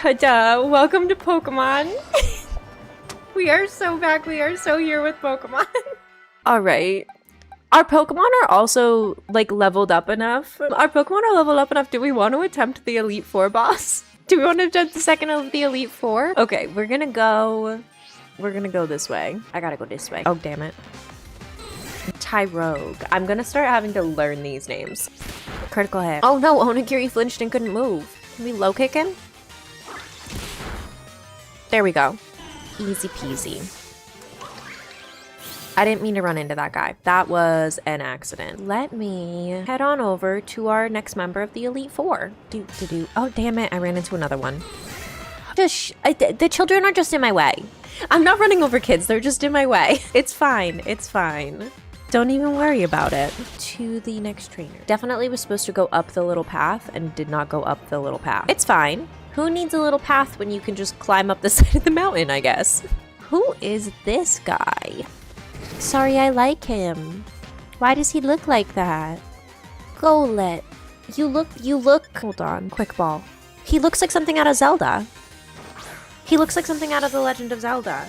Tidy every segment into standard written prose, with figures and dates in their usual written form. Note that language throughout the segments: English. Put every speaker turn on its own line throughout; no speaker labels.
Ta-da! Welcome to Pokemon. We are so back. We are so here with Pokemon. All right. Our Pokemon are also like leveled up enough. Our Pokemon are leveled up enough. Do we want to attempt the Elite Four boss? Do we want to attempt the second of the Elite Four? Okay, we're gonna go this way. I gotta go this way. Oh, damn it. Tyrogue. I'm gonna start having to learn these names. Critical hit. Oh no, Onigiri flinched and couldn't move. Can we low kick him? There we go. Easy peasy. I didn't mean to run into that guy. That was an accident. Let me head on over to our next member of the Elite Four. Oh, damn it. I ran into another one. The children are just in my way. I'm not running over kids. They're just in my way. It's fine. It's fine. Don't even worry about it. To the next trainer. Definitely was supposed to go up the little path and did not go up the little path. It's fine. Who needs a little path when you can just climb up the side of the mountain, I guess? Who is this guy? Sorry, I like him. Why does he look like that? Golett. You look. Hold on. Quick ball. He looks like something out of Zelda. He looks like something out of The Legend of Zelda.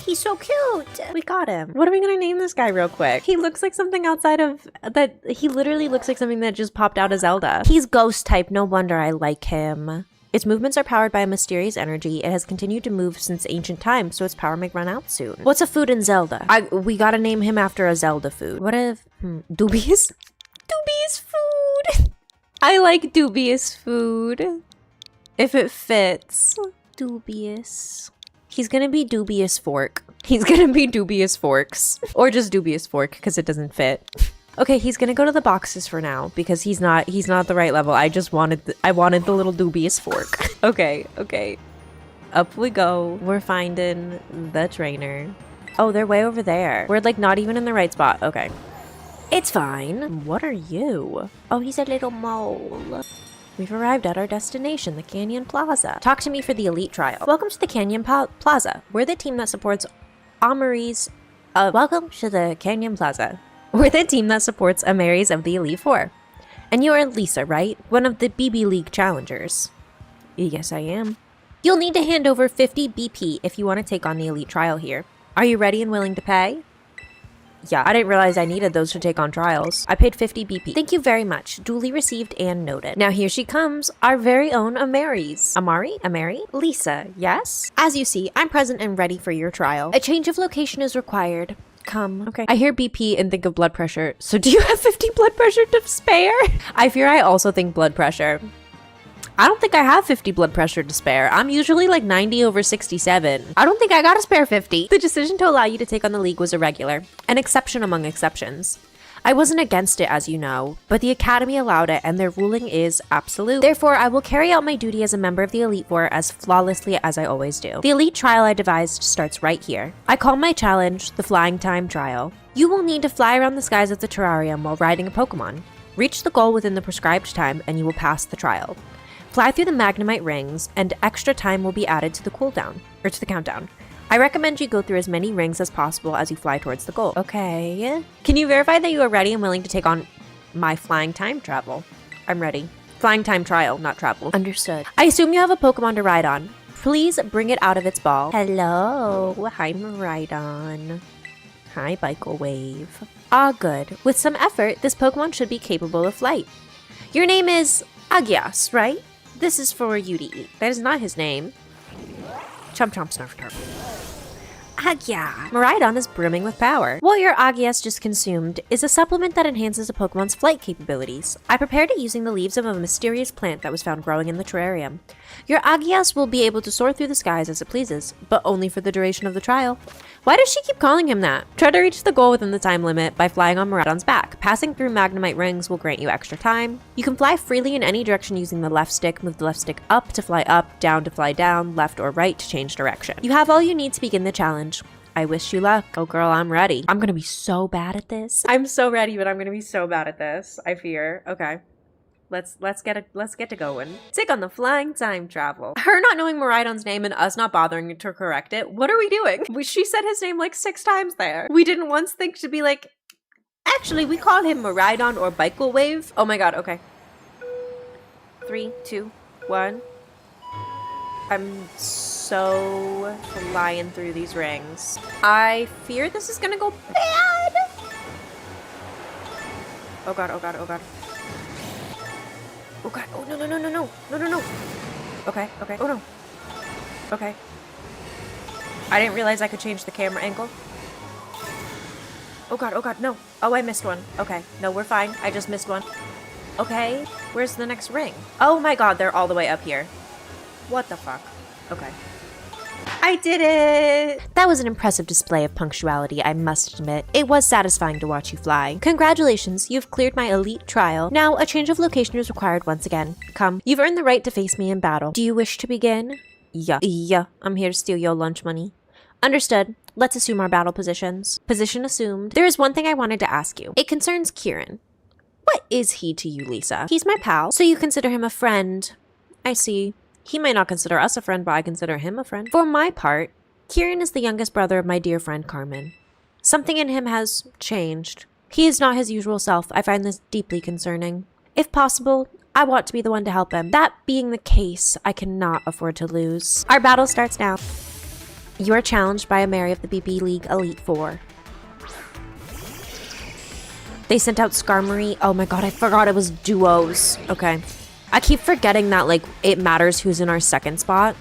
He's so cute. We got him. What are we gonna name this guy real quick? He looks like something outside of that. He literally looks like something that just popped out of Zelda. He's ghost type. No wonder I like him. Its movements are powered by a mysterious energy. It has continued to move since ancient times, so its power may run out soon. What's a food in Zelda? We gotta name him after a Zelda food. What if... dubious? Dubious food! I like dubious food. If it fits. Dubious. He's gonna be Dubious Fork. He's gonna be Dubious Forks. Or just Dubious Fork, because it doesn't fit. Okay, he's gonna go to the boxes for now because he's not the right level. I wanted the little Dubious Fork. Okay. Up we go. We're finding the trainer. Oh, they're way over there. We're like not even in the right spot. Okay. It's fine. What are you? Oh, he's a little mole. We've arrived at our destination, the Canyon Plaza. Talk to me for the Elite Trial. Welcome to the Canyon Plaza. We're the team that supports Amarys. Welcome to the Canyon Plaza. We're the team that supports Amarys of the Elite Four. And you are Lisa, right? One of the BB League challengers. Yes, I am. You'll need to hand over 50 BP if you want to take on the Elite Trial here. Are you ready and willing to pay? Yeah, I didn't realize I needed those to take on trials. I paid 50 BP. Thank you very much. Duly received and noted. Now here she comes, our very own Amarys. Amary? Lisa, yes? As you see, I'm present and ready for your trial. A change of location is required. Come. Okay. I hear BP and think of blood pressure. So do you have 50 blood pressure to spare? I fear I also think blood pressure. I don't think I have 50 blood pressure to spare. I'm usually like 90 over 67. I don't think I got to spare 50. The decision to allow you to take on the league was irregular, an exception among exceptions. I wasn't against it, as you know, but the Academy allowed it and their ruling is absolute. Therefore, I will carry out my duty as a member of the Elite Four as flawlessly as I always do. The Elite Trial I devised starts right here. I call my challenge the Flying Time Trial. You will need to fly around the skies of the terrarium while riding a Pokemon. Reach the goal within the prescribed time and you will pass the trial. Fly through the Magnemite rings, and extra time will be added to the countdown. I recommend you go through as many rings as possible as you fly towards the goal. Okay. Can you verify that you are ready and willing to take on my flying time travel? I'm ready. Flying time trial, not travel. Understood. I assume you have a Pokemon to ride on. Please bring it out of its ball. Hello. Hi, Miraidon. Hi, Bicycle Wave. Ah, good. With some effort, this Pokemon should be capable of flight. Your name is Agias, right? This is for you to eat. That is not his name. Chomp chomp snarf snarf. Agia! Miraidon is brimming with power. What your Agias just consumed is a supplement that enhances a Pokemon's flight capabilities. I prepared it using the leaves of a mysterious plant that was found growing in the terrarium. Your Agias will be able to soar through the skies as it pleases, but only for the duration of the trial. Why does she keep calling him that? Try to reach the goal within the time limit by flying on Miraidon's back. Passing through Magnemite rings will grant you extra time. You can fly freely in any direction using the left stick. Move the left stick up to fly up, down to fly down, left or right to change direction. You have all you need to begin the challenge. I wish you luck. Oh girl, I'm ready. I'm gonna be so bad at this. I'm so ready, but I'm gonna be so bad at this. I fear. Okay. Let's get to going. Take on the flying time travel. Her not knowing Miraidon's name and us not bothering to correct it. What are we doing? She said his name like 6 times there. We didn't once think to be like, actually, we call him Miraidon or Bicycle Wave. Oh my god, okay. 3, 2, 1. I'm so flying through these rings. I fear this is gonna go bad. Oh god, oh god, oh god. Oh god, oh no, no, no, no, no, no, no, no. Okay, okay, oh no. Okay. I didn't realize I could change the camera angle. Oh god, no. Oh, I missed one. Okay, no, we're fine. I just missed one. Okay, where's the next ring? Oh my god, they're all the way up here. What the fuck? Okay. I did it! That was an impressive display of punctuality, I must admit. It was satisfying to watch you fly. Congratulations, you've cleared my elite trial. Now, a change of location is required once again. Come, you've earned the right to face me in battle. Do you wish to begin? Yeah, I'm here to steal your lunch money. Understood. Let's assume our battle positions. Position assumed. There is one thing I wanted to ask you. It concerns Kieran. What is he to you, Lisa? He's my pal, so you consider him a friend. I see. He may not consider us a friend, but I consider him a friend. For my part, Kieran is the youngest brother of my dear friend Carmen. Something in him has changed. He is not his usual self. I find this deeply concerning. If possible, I want to be the one to help him. That being the case, I cannot afford to lose. Our battle starts now. You are challenged by Amarys of the BB League Elite Four. They sent out Skarmory. Oh my god, I forgot it was duos. Okay. I keep forgetting that, like, it matters who's in our second spot.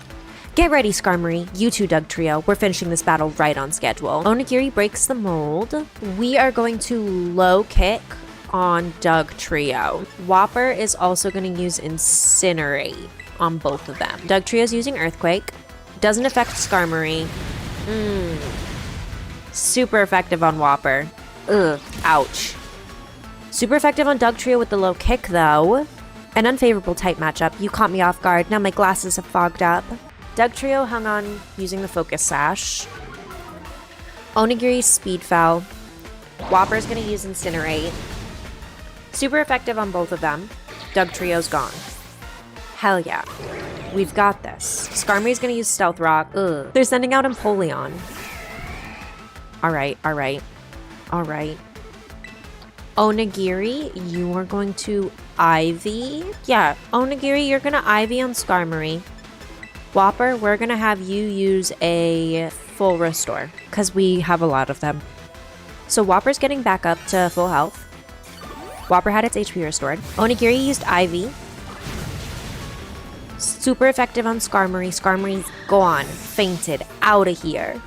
Get ready, Skarmory. You two, Doug Trio. We're finishing this battle right on schedule. Onigiri breaks the mold. We are going to low kick on Doug Trio. Whopper is also going to use Incinerate on both of them. Doug Trio's using Earthquake. Doesn't affect Skarmory. Super effective on Whopper. Ugh, ouch. Super effective on Doug Trio with the low kick, though. An unfavorable type matchup. You caught me off guard. Now my glasses have fogged up. Doug Trio hung on using the Focus Sash. Onigiri's Speed Foul. Whopper's gonna use Incinerate. Super effective on both of them. Doug Trio's gone. Hell yeah. We've got this. Skarmory's gonna use Stealth Rock. Ugh. They're sending out Empoleon. Alright. Onigiri, you are going to Ivy. Yeah, Onigiri, you're gonna Ivy on Skarmory. Whopper, we're gonna have you use a full restore, because we have a lot of them. So Whopper's getting back up to full health. Whopper had its HP restored. Onigiri used Ivy. Super effective on Skarmory. Skarmory's gone. Fainted. Out of here.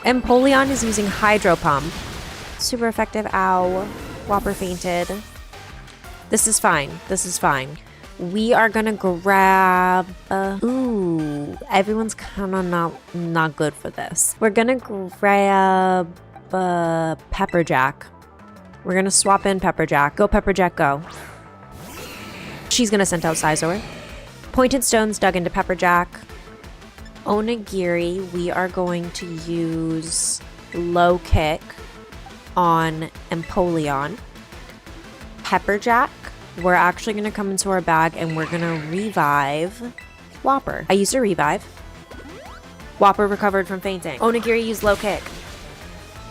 Empoleon is using Hydro Pump. Super effective. Ow. Whopper fainted. This is fine. We are gonna grab... ooh. Everyone's kind of not good for this. We're gonna grab... Pepperjack. We're gonna swap in Pepperjack. Go, Pepperjack, go. She's gonna send out Scizor. Pointed Stones dug into Pepperjack. Onigiri, we are going to use Low Kick on Empoleon. Pepperjack, we're actually going to come into our bag and we're going to revive Whopper. I used a revive. Whopper recovered from fainting. Onigiri used Low Kick.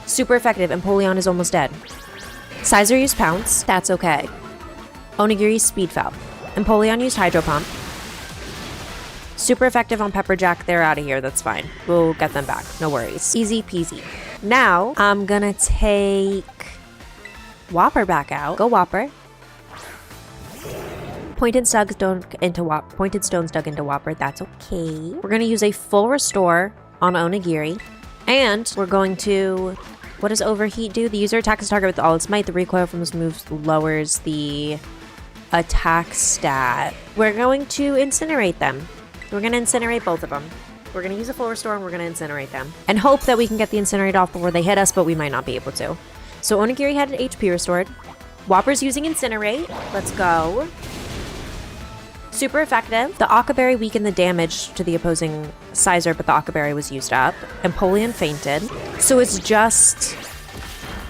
Super effective. Empoleon is almost dead. Scizor used Pounce. That's okay. Onigiri Speed Foul. Empoleon used Hydro Pump. Super effective on Pepperjack. They're out of here. That's fine. We'll get them back. No worries. Easy peasy. Now, I'm gonna take Whopper back out. Go, Whopper. Pointed Stones dug into Whopper. That's okay. We're gonna use a full restore on Onigiri. And we're going to... What does Overheat do? The user attacks the target with all its might. The recoil from this move lowers the attack stat. We're going to incinerate them. We're going to incinerate both of them. We're going to use a full restore and we're going to incinerate them. And hope that we can get the incinerate off before they hit us, but we might not be able to. So Onigiri had an HP restored. Whopper's using incinerate. Let's go. Super effective. The Aqua Berry weakened the damage to the opposing Scizor, but the Aqua Berry was used up. Empoleon fainted. So it's just...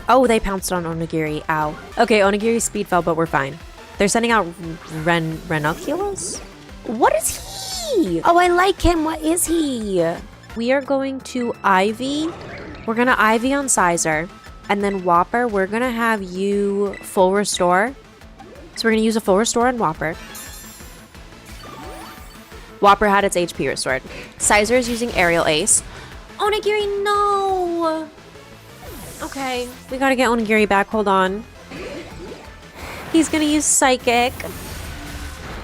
Oh, they pounced on Onigiri. Ow. Okay, Onigiri speed fell, but we're fine. They're sending out Ranunculus? What is he? Oh, I like him. What is he? We are going to Ivy. We're going to Ivy on Scizor. And then Whopper, we're going to have you full restore. So we're going to use a full restore on Whopper. Whopper had its HP restored. Sizer is using Aerial Ace. Onigiri, no! Okay, we gotta get Onigiri back. Hold on. He's gonna use Psychic.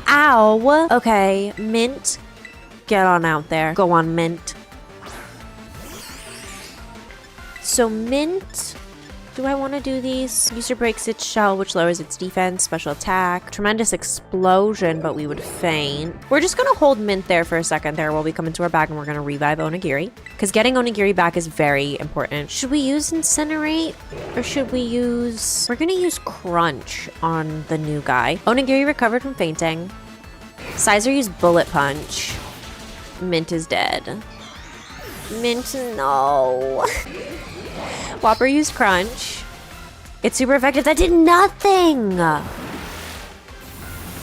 Ow! Okay, Mint. Get on out there. Go on, Mint. So Mint, do I want to do these? User breaks its shell, which lowers its defense, special attack, tremendous explosion, but we would faint. We're just gonna hold Mint there for a second there while we come into our bag, and we're gonna revive Onigiri, because getting Onigiri back is very important. Should we use Incinerate, or should we use... We're gonna use Crunch on the new guy. Onigiri recovered from fainting. Sizer used Bullet Punch. Mint is dead. Mint, no. Whopper used Crunch. It's super effective. That did nothing.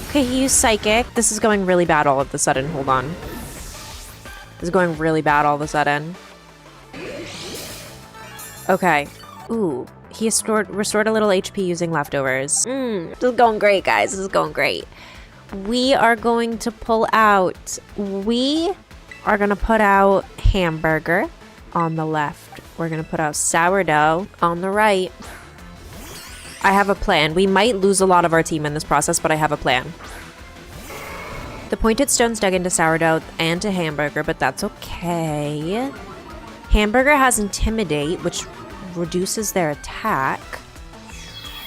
Okay, he used Psychic. This is going really bad all of a sudden. Hold on. This is going really bad all of a sudden. Okay. Ooh. He restored a little HP using leftovers. This is going great, guys. This is going great. We are going to pull out... We are going to put out Hamburger on the left. We're going to put out Sourdough on the right. I have a plan. We might lose a lot of our team in this process, but I have a plan. The pointed stones dug into Sourdough and to Hamburger, but that's okay. Hamburger has Intimidate, which reduces their attack.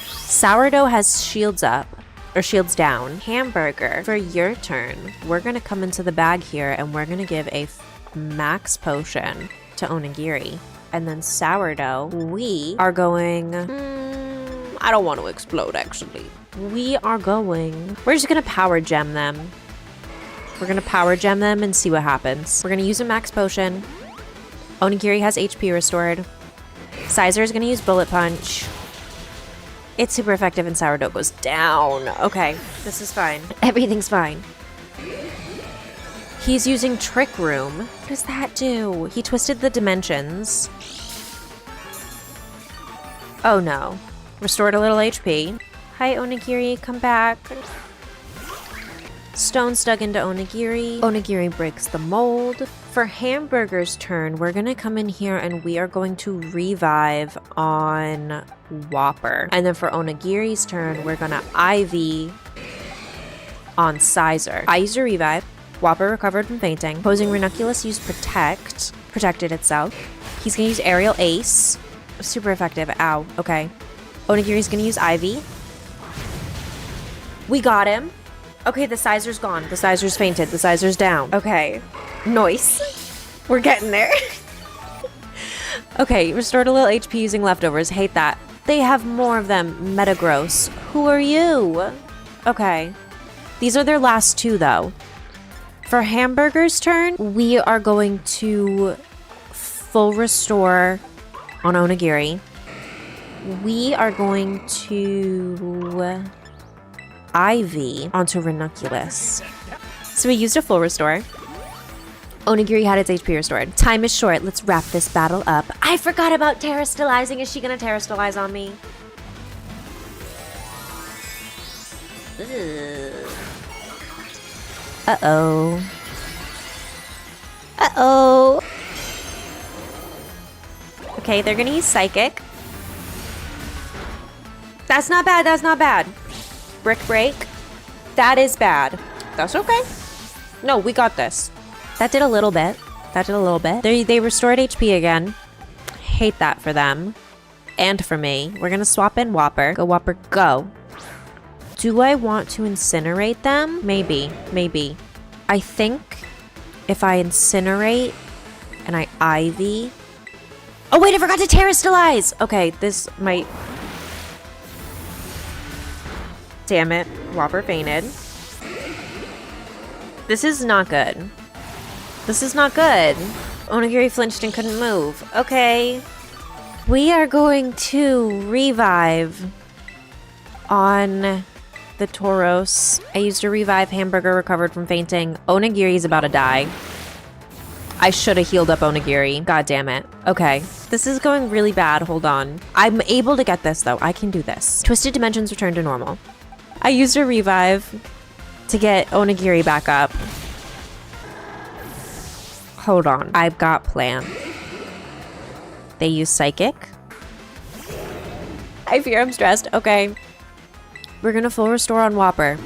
Sourdough has Shields up, or Shields down. Hamburger, for your turn, we're going to come into the bag here, and we're going to give a max potion to Onigiri. And then Sourdough, we are going... I don't want to explode, actually. We're just going to Power Gem them. We're going to Power Gem them and see what happens. We're going to use a max potion. Onigiri has HP restored. Sizer is going to use Bullet Punch. It's super effective and Sourdough goes down. Okay, this is fine. Everything's fine. He's using Trick Room. What does that do? He twisted the dimensions. Oh no. Restored a little HP. Hi, Onigiri, come back. Stones dug into Onigiri. Onigiri breaks the mold. For Hamburger's turn, we're gonna come in here and we are going to revive on Whopper. And then for Onigiri's turn, we're gonna Ivy on Sizer. I used a revive. Whopper recovered from fainting. Opposing Ranunculus used Protect. Protected itself. He's gonna use Aerial Ace. Super effective. Ow. Okay. Onigiri's gonna use Ivy. We got him. Okay, the Sizer's gone. The Sizer's fainted. The Sizer's down. Okay. Nice. We're getting there. Okay, restored a little HP using leftovers. Hate that. They have more of them. Metagross. Who are you? Okay. These are their last two, though. For Hamburger's turn, we are going to full restore on Onigiri. We are going to Ivy onto Ranunculus. So we used a full restore. Onigiri had its HP restored. Time is short. Let's wrap this battle up. I forgot about Terrastalizing. Is she gonna Terrastalize on me? Uh-oh. Uh-oh. Okay, they're gonna use Psychic. That's not bad. That's not bad. Brick Break. That is bad. That's okay. No, we got this. That did a little bit. That did a little bit. They restored HP again. Hate that for them. And for me. We're gonna swap in Whopper. Go, Whopper, go. Do I want to incinerate them? Maybe. Maybe. I think if I incinerate and I Ivy... Oh, wait, I forgot to Terrastalize! Okay, this might... Damn it. Whopper fainted. This is not good. This is not good. Onigiri flinched and couldn't move. Okay. We are going to revive on the Tauros. I used to revive. Hamburger recovered from fainting. Onigiri's about to die. I should have healed up Onigiri. God damn it. Okay. This is going really bad. Hold on. I'm able to get this, though. I can do this. Twisted Dimensions return to normal. I used a revive to get Onigiri back up. Hold on. I've got plan. They use psychic. I fear I'm stressed. Okay. We're gonna full restore on Whopper.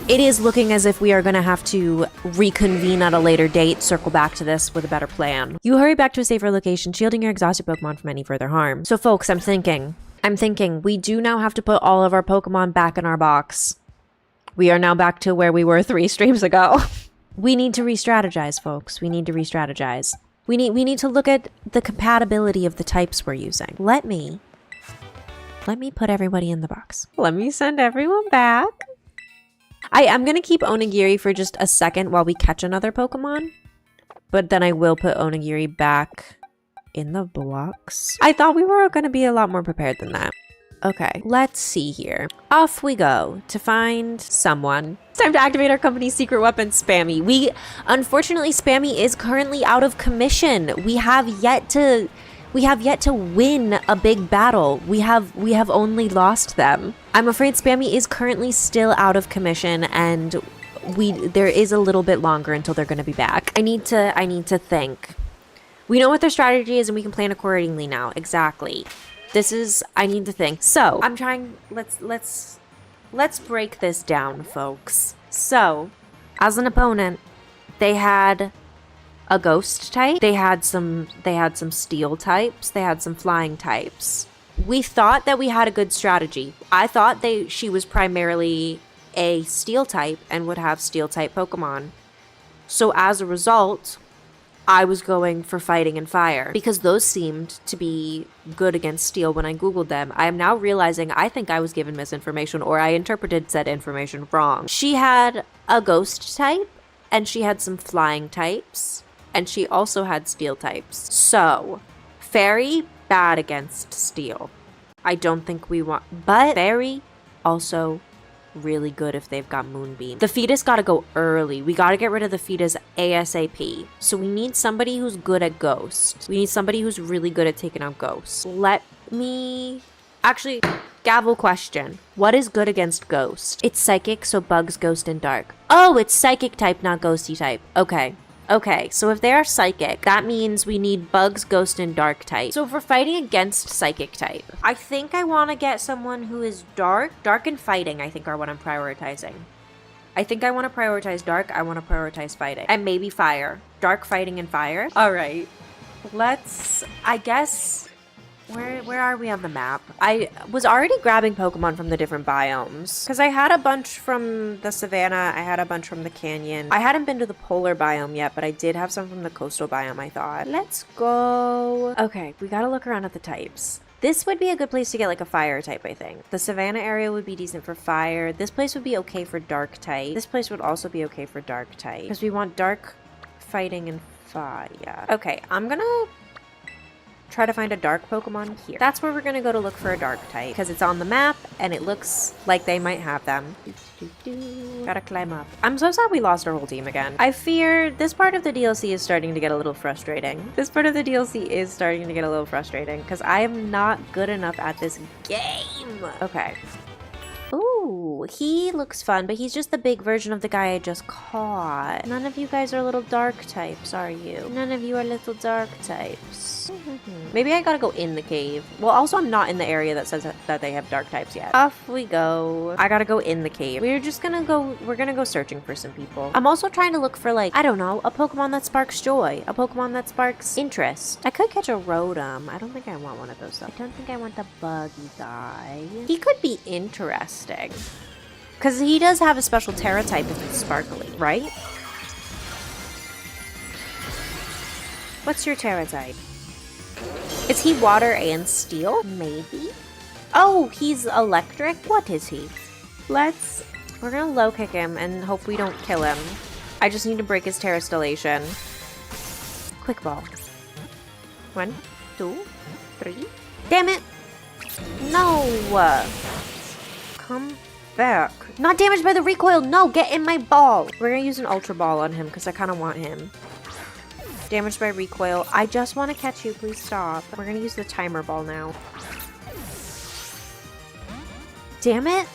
It is looking as if we are gonna have to reconvene at a later date, circle back to this with a better plan. You hurry back to a safer location, shielding your exhausted Pokemon from any further harm. So folks, I'm thinking, we do now have to put all of our Pokemon back in our box. We are now back to where we were 3 streams ago. We need to re-strategize, folks. We need to re-strategize. We need to look at the compatibility of the types we're using. Let me put everybody in the box. Let me send everyone back. I'm gonna keep Onigiri for just a second while we catch another Pokemon. But then I will put Onigiri back in the box. I thought we were gonna be a lot more prepared than that. Okay, let's see here. Off we go to find someone. It's time to activate our company's secret weapon, Spammy. Unfortunately, Spammy is currently out of commission. We have yet to win a big battle. We have only lost them. I'm afraid Spammy is currently still out of commission, and there is a little bit longer until they're gonna be back. I need to think. We know what their strategy is and we can plan accordingly now. Exactly. I need to think. So I'm trying, let's break this down, folks. So as an opponent, they had a ghost type, they had some steel types, they had some flying types. We thought that we had a good strategy. I thought she was primarily a steel type and would have steel type Pokemon. So as a result, I was going for fighting and fire because those seemed to be good against steel when I Googled them. I am now realizing I think I was given misinformation, or I interpreted said information wrong. She had a ghost type and she had some flying types and she also had steel types. So fairy, bad against steel. I don't think we want, but fairy also really good if they've got Moonbeam. The fetus gotta go early. We gotta get rid of the fetus ASAP. So we need somebody who's good at ghost. We need somebody who's really good at taking out ghosts. Actually, gavel question. What is good against ghost? It's psychic, so bugs, ghost, and dark. Oh, it's psychic type, not ghosty type. Okay, so if they are psychic, that means we need bugs, ghost, and dark type. So if we're fighting against psychic type, I think I want to get someone who is dark. Dark and fighting, I think, are what I'm prioritizing. I think I want to prioritize dark. I want to prioritize fighting. And maybe fire. Dark, fighting, and fire. All right. I guess... Where are we on the map? I was already grabbing Pokemon from the different biomes because I had a bunch from the savannah. I had a bunch from the canyon. I hadn't been to the polar biome yet, but I did have some from the coastal biome, I thought. Let's go. Okay, we gotta look around at the types. This would be a good place to get like a fire type, I think. The savannah area would be decent for fire. This place would be okay for dark type. This place would also be okay for dark type because we want dark, fighting, and fire. Okay, I'm gonna try to find a dark Pokemon here. That's where we're gonna go to look for a dark type because it's on the map and it looks like they might have them. Gotta climb up. I'm so sad we lost our whole team again. I fear this part of the DLC is starting to get a little frustrating. This part of the DLC is starting to get a little frustrating because I am not good enough at this game. Okay. Ooh, he looks fun, but he's just the big version of the guy I just caught. None of you guys are little dark types, are you? None of you are little dark types. Maybe I gotta go in the cave. Well, also I'm not in the area that says that they have dark types yet. Off we go. I gotta go in the cave. We're gonna go searching for some people. I'm also trying to look for, like, I don't know, a Pokemon that sparks joy. A Pokemon that sparks interest. I could catch a Rotom. I don't think I want one of those though. I don't think I want the buggy guy. He could be interesting. Because he does have a special Terra type if it's sparkly, right? What's your Terra type? Is he water and steel? Maybe. Oh, he's electric? What is he? We're gonna low kick him and hope we don't kill him. I just need to break his Terrastallation. Quick ball. 1, 2, 3. Damn it! No! Come back. Not damaged by the recoil. No, get in my ball. We're gonna use an Ultra Ball on him because I kind of want him. Damaged by recoil. I just want to catch you. Please stop. We're gonna use the Timer Ball now. Damn it.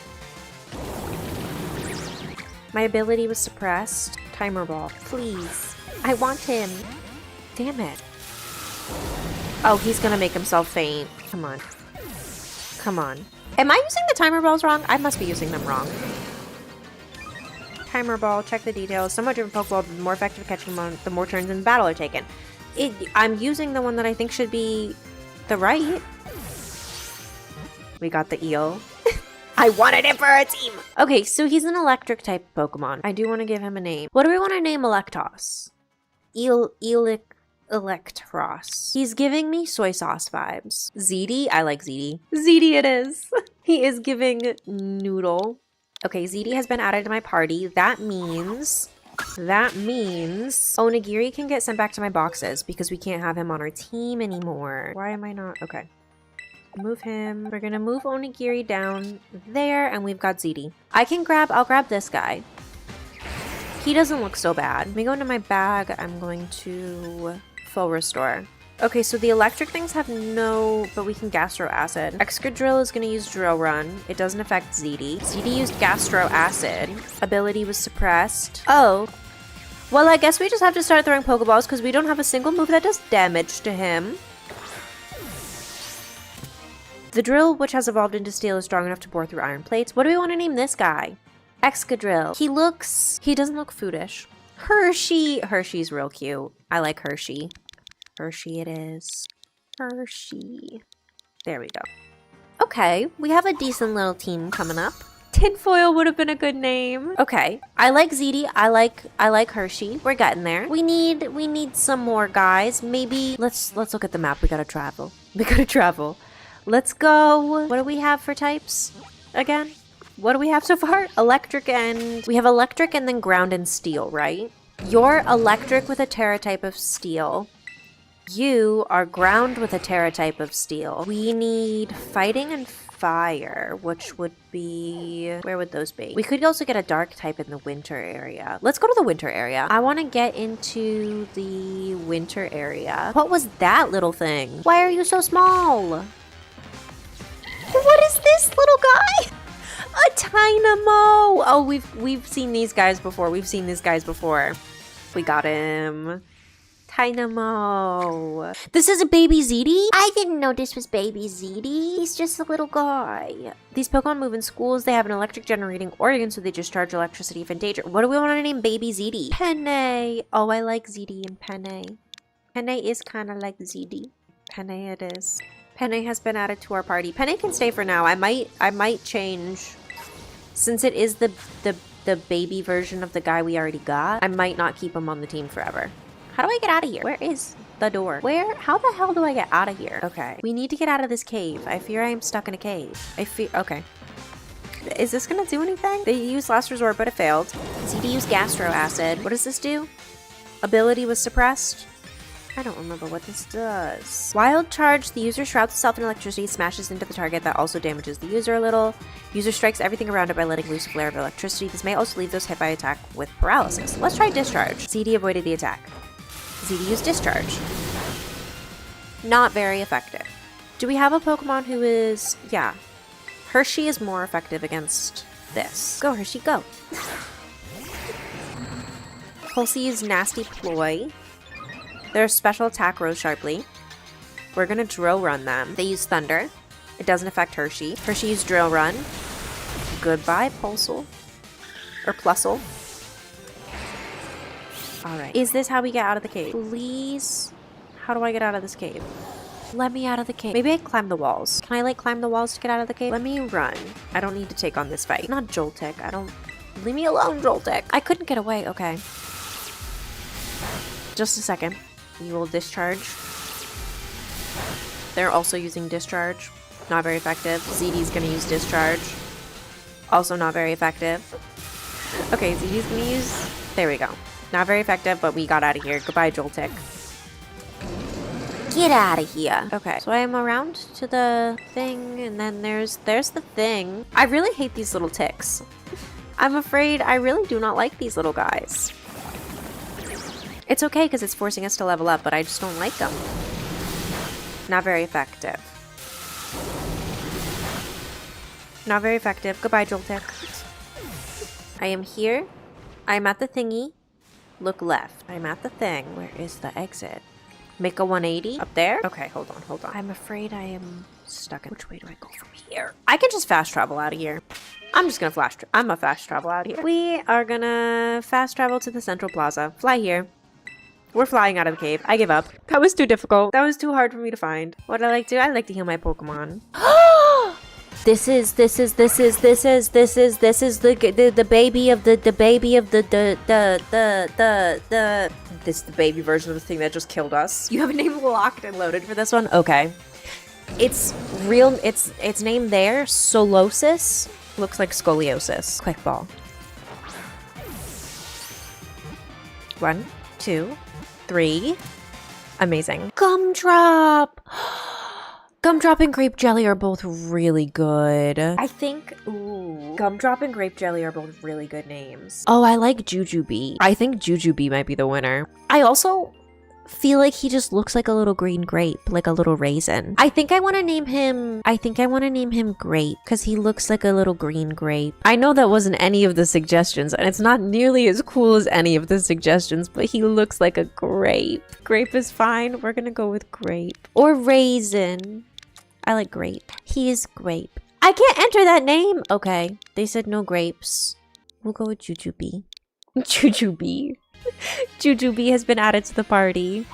My ability was suppressed. Timer ball. Please. I want him. Damn it. Oh, he's gonna make himself faint. Come on. Come on. Am I using the timer balls wrong? I must be using them wrong. Timer ball, check the details. Somewhat driven Pokeball, the more effective catching them, the more turns in the battle are taken. I'm using the one that I think should be the right. We got the eel. I wanted it for a team! Okay, so he's an electric type Pokemon. I do want to give him a name. What do we want to name Electos? Electros. He's giving me soy sauce vibes. ZD? I like ZD. ZD it is. He is giving noodle. Okay, ZD has been added to my party. That means Onigiri can get sent back to my boxes because we can't have him on our team anymore. Why am I not? Okay. Move him. We're gonna move Onigiri down there, and we've got ZD. I'll grab this guy. He doesn't look so bad. Let me go into my bag. I'm going to full restore. Okay, so the electric things have no, but we can Gastro Acid. Excadrill is going to use Drill Run. It doesn't affect ZD. ZD used Gastro Acid. Ability was suppressed. Oh. Well, I guess we just have to start throwing Pokeballs because we don't have a single move that does damage to him. The drill, which has evolved into steel, is strong enough to bore through iron plates. What do we want to name this guy? Excadrill. He doesn't look foodish. Hershey. Hershey's real cute. I like Hershey. Hershey it is. Hershey. There we go. Okay, we have a decent little team coming up. Tinfoil would have been a good name. Okay, I like ZD. I like Hershey. We're getting there. We need some more guys. Maybe let's look at the map. We gotta travel. Let's go. What do we have for types again? What do we have so far? Electric and we have electric and then ground and steel, right? You're electric with a Terra type of steel. You are ground with a Terra type of steel. We need fighting and fire, which would be... Where would those be? We could also get a dark type in the winter area. Let's go to the winter area. I want to get into the winter area. What was that little thing? Why are you so small? What is this little guy? A Tynamo! Oh, we've seen these guys before. We got him. Tynamo. This is a baby ZD? I didn't know this was baby ZD. He's just a little guy. These Pokemon move in schools. They have an electric generating organ, so they discharge electricity if in danger. What do we want to name baby ZD? Penne. Oh, I like ZD and Penne. Penne is kind of like ZD. Penne it is. Penne has been added to our party. Penne can stay for now. I might change. Since it is the baby version of the guy we already got, I might not keep him on the team forever. How do I get out of here? Where is the door? How the hell do I get out of here? Okay. We need to get out of this cave. I fear I am stuck in a cave. Okay. Is this gonna do anything? They used Last Resort, but it failed. ZD used Gastro Acid. What does this do? Ability was suppressed. I don't remember what this does. Wild Charge. The user shrouds itself in electricity, smashes into the target. That also damages the user a little. User strikes everything around it by letting loose a flare of electricity. This may also leave those hit by attack with paralysis. Let's try Discharge. ZD avoided the attack. ZD used Discharge. Not very effective. Do we have a Pokemon who is... Yeah. Hershey is more effective against this. Go, Hershey, go. Pulsey used Nasty Ploy. Their special attack rose sharply. We're gonna Drill Run them. They use Thunder. It doesn't affect Hershey. Hershey used Drill Run. Goodbye, Pulsel. Or Plusle. Alright. Is this how we get out of the cave? Please? How do I get out of this cave? Let me out of the cave. Maybe I climb the walls. Can I, like, climb the walls to get out of the cave? Let me run. I don't need to take on this fight. Not Joltik. Leave me alone, Joltik. I couldn't get away. Okay. Just a second. We will Discharge. They're also using Discharge. Not very effective. ZD's gonna use Discharge. Also not very effective. Okay, ZD's gonna use... There we go. Not very effective, but we got out of here. Goodbye, Joltik. Get out of here. Okay, so I am around to the thing, and then there's the thing. I really hate these little ticks. I'm afraid I really do not like these little guys. It's okay because it's forcing us to level up, but I just don't like them. Not very effective. Not very effective. Goodbye, Joltik. I am here. I am at the thingy. look left. I'm at the thing. Where is the exit? Make a 180 up there. Okay, hold on. I'm afraid I am stuck in. Which way do I go from here? I can just fast travel out of here. I'm just gonna I'm a fast travel out here. We are gonna fast travel to the Central Plaza. Fly here. We're flying out of the cave. I give up. That was too difficult. That was too hard for me to find. What I like to do? I like to heal my Pokemon. This is the baby of the this is the baby version of the thing that just killed us. You have a name locked and loaded for this one? Okay. It's real. It's named there. Solosis. Looks like scoliosis. Quick ball. 1, 2, 3. Amazing. Gumdrop. Gumdrop and grape jelly are both really good. I think, Gumdrop and grape jelly are both really good names. Oh, I like Jujubee. I think Jujubee might be the winner. I also feel like he just looks like a little green grape, like a little raisin. I think I want to name him Grape because he looks like a little green grape. I know that wasn't any of the suggestions and it's not nearly as cool as any of the suggestions, but he looks like a grape. Grape is fine. We're gonna go with grape or raisin. I like grape. He is grape. I can't enter that name. Okay. They said no grapes. We'll go with Jujubee. Jujubee. Jujubee has been added to the party.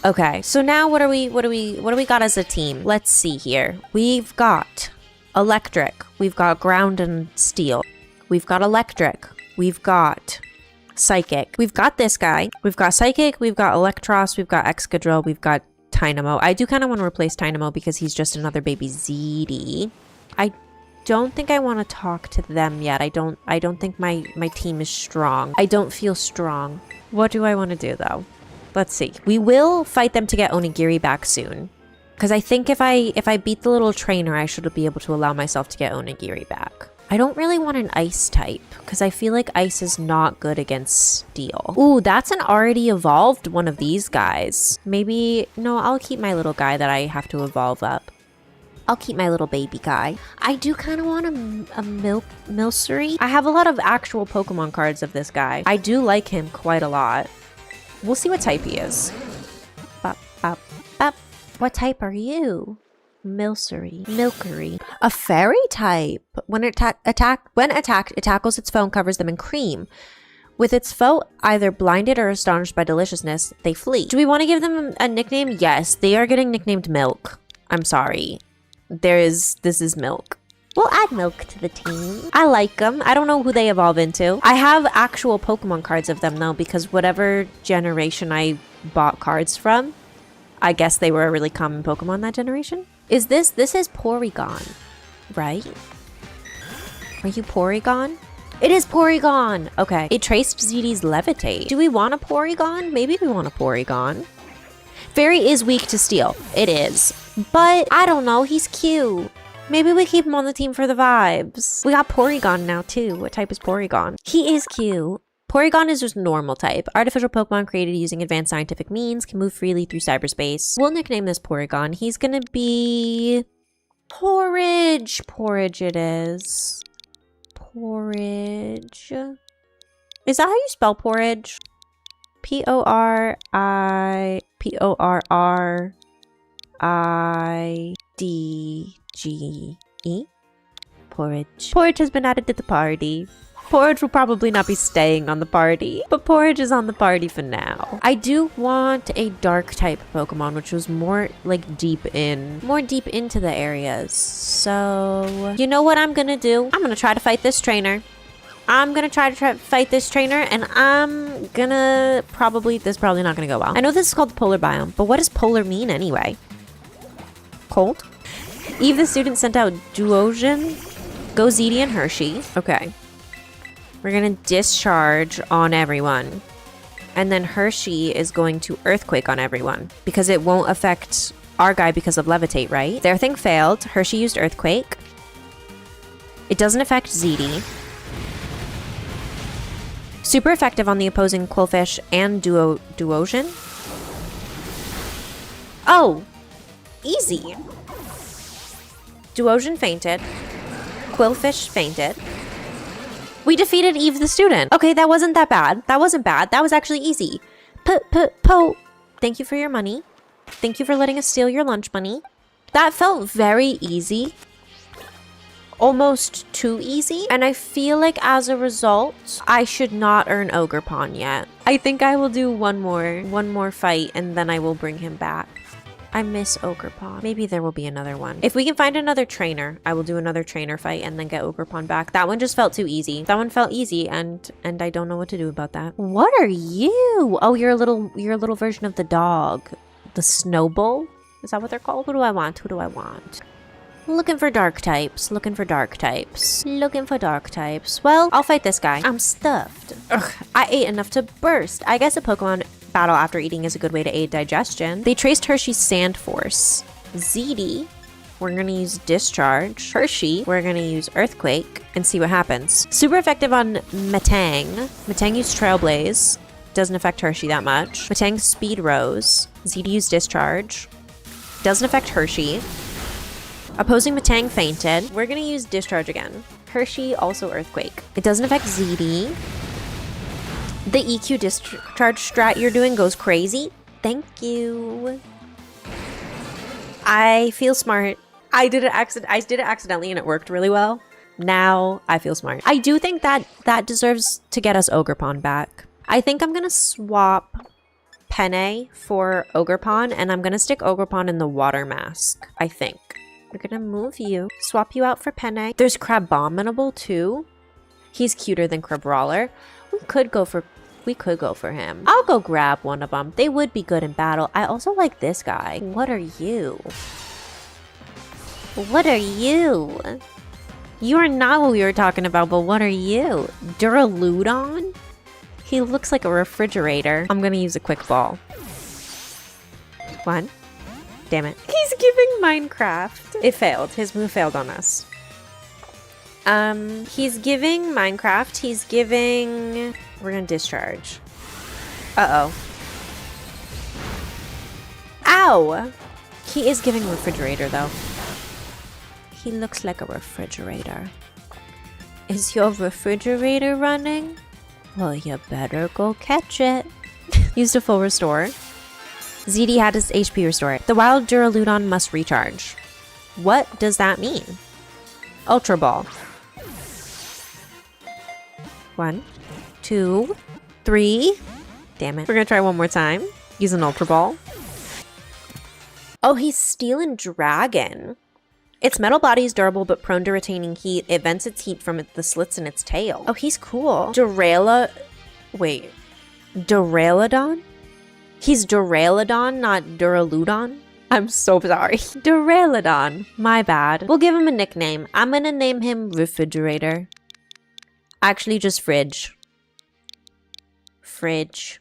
Okay. So now what do we got as a team? Let's see here. We've got electric. We've got ground and steel. We've got electric. We've got psychic. We've got this guy. We've got psychic. We've got Electros. We've got Excadrill. We've got Tynamo. I do kind of want to replace Tynamo because he's just another baby ZD. I don't think I want to talk to them yet. I don't think my team is strong. I don't feel strong. What do I want to do though? Let's see. We will fight them to get Onigiri back soon. Because I think if I beat the little trainer, I should be able to allow myself to get Onigiri back. I don't really want an ice type because I feel like ice is not good against steel. Ooh, that's an already evolved one of these guys. Maybe, no, I'll keep my little guy that I have to evolve up. I'll keep my little baby guy. I do kind of want a Milcery. I have a lot of actual Pokemon cards of this guy. I do like him quite a lot. We'll see what type he is. Bop, bop, bop. What type are you? Milcery. A fairy type. When attacked, it tackles its foe and covers them in cream. With its foe either blinded or astonished by deliciousness, they flee. Do we want to give them a nickname? Yes, they are getting nicknamed Milk. I'm sorry. This is Milk. We'll add Milk to the team. I like them. I don't know who they evolve into. I have actual Pokemon cards of them though, because whatever generation I bought cards from, I guess they were a really common Pokemon that generation. This is Porygon, right? Are you Porygon? It is Porygon! Okay. It traced ZD's Levitate. Do we want a Porygon? Maybe we want a Porygon. Fairy is weak to steel. It is. But, I don't know, he's cute. Maybe we keep him on the team for the vibes. We got Porygon now too. What type is Porygon? He is cute. Porygon is just normal type. Artificial Pokemon created using advanced scientific means, can move freely through cyberspace. We'll nickname this Porygon. He's gonna be... Porridge. Porridge it is. Porridge. Is that how you spell porridge? Porridge. Porridge. Porridge has been added to the party. Porridge will probably not be staying on the party, but Porridge is on the party for now. I do want a dark type Pokemon, which was more like deep into the areas. So, you know what I'm gonna do? I'm gonna try to fight this trainer. And I'm gonna this is probably not gonna go well. I know this is called the polar biome, but what does polar mean anyway? Cold? Eve the student sent out Duosion, Go ZD and Hershey. Okay. We're gonna discharge on everyone. And then Hershey is going to Earthquake on everyone. Because it won't affect our guy because of Levitate, right? Their thing failed. Hershey used Earthquake. It doesn't affect ZD. Super effective on the opposing Quillfish and Duosion. Oh! Easy! Duosion fainted. Quillfish fainted. We defeated Eve the student. Okay, that wasn't that bad. That wasn't bad. That was actually easy. Po. Thank you for your money. Thank you for letting us steal your lunch money. That felt very easy. Almost too easy. And I feel like as a result, I should not earn Ogre Pawn yet. I think I will do one more fight and then I will bring him back. I miss Ogre Pawn. Maybe there will be another one. If we can find another trainer, I will do another trainer fight and then get Ogre Pawn back. That one just felt too easy. That one felt easy and I don't know what to do about that. What are you? Oh, you're a little version of the dog. The Snowball? Is that what they're called? Who do I want? Who do I want? Looking for dark types. Looking for dark types. Looking for dark types. Well, I'll fight this guy. I'm stuffed. Ugh, I ate enough to burst. I guess a Pokemon battle after eating is a good way to aid digestion. They traced Hershey's Sand Force. ZD, we're gonna use Discharge. Hershey, we're gonna use Earthquake and see what happens. Super effective on Metang. Metang used Trailblaze. Doesn't affect Hershey that much. Metang Speed Rose. ZD used Discharge. Doesn't affect Hershey. Opposing Metang fainted. We're gonna use Discharge again. Hershey, also Earthquake. It doesn't affect ZD. The EQ Discharge strat you're doing goes crazy. Thank you. I feel smart. I did it accidentally and it worked really well. Now I feel smart. I do think that deserves to get us Ogre Pawn back. I think I'm gonna swap Penne for Ogre Pawn and I'm gonna stick Ogre Pawn in the Water Mask, I think. We're gonna move you, swap you out for Penne. There's Crabominable too. He's cuter than Crabrawler. We could go for him. I'll go grab one of them. They would be good in battle. I also like this guy. What are you? What are you? You are not what we were talking about, but what are you? Duraludon? He looks like a refrigerator. I'm gonna use a quick ball. One. Damn it. He's giving Minecraft. It failed. His move failed on us. He's giving Minecraft. He's giving... We're gonna Discharge. Uh-oh. Ow! He is giving Refrigerator, though. He looks like a refrigerator. Is your refrigerator running? Well, you better go catch it. Used a full restore. ZD had his HP restore. The wild Duraludon must recharge. What does that mean? Ultra Ball. 1, 2, 3. Damn it. We're gonna try one more time. Use an Ultra Ball. Oh, he's stealing Dragon. Its metal body is durable but prone to retaining heat. It vents its heat from the slits in its tail. Oh, he's cool. Wait. Duraludon? He's Duraludon, not Duraludon? I'm so sorry. Duraludon. My bad. We'll give him a nickname. I'm gonna name him Refrigerator. Actually, just Fridge. Fridge.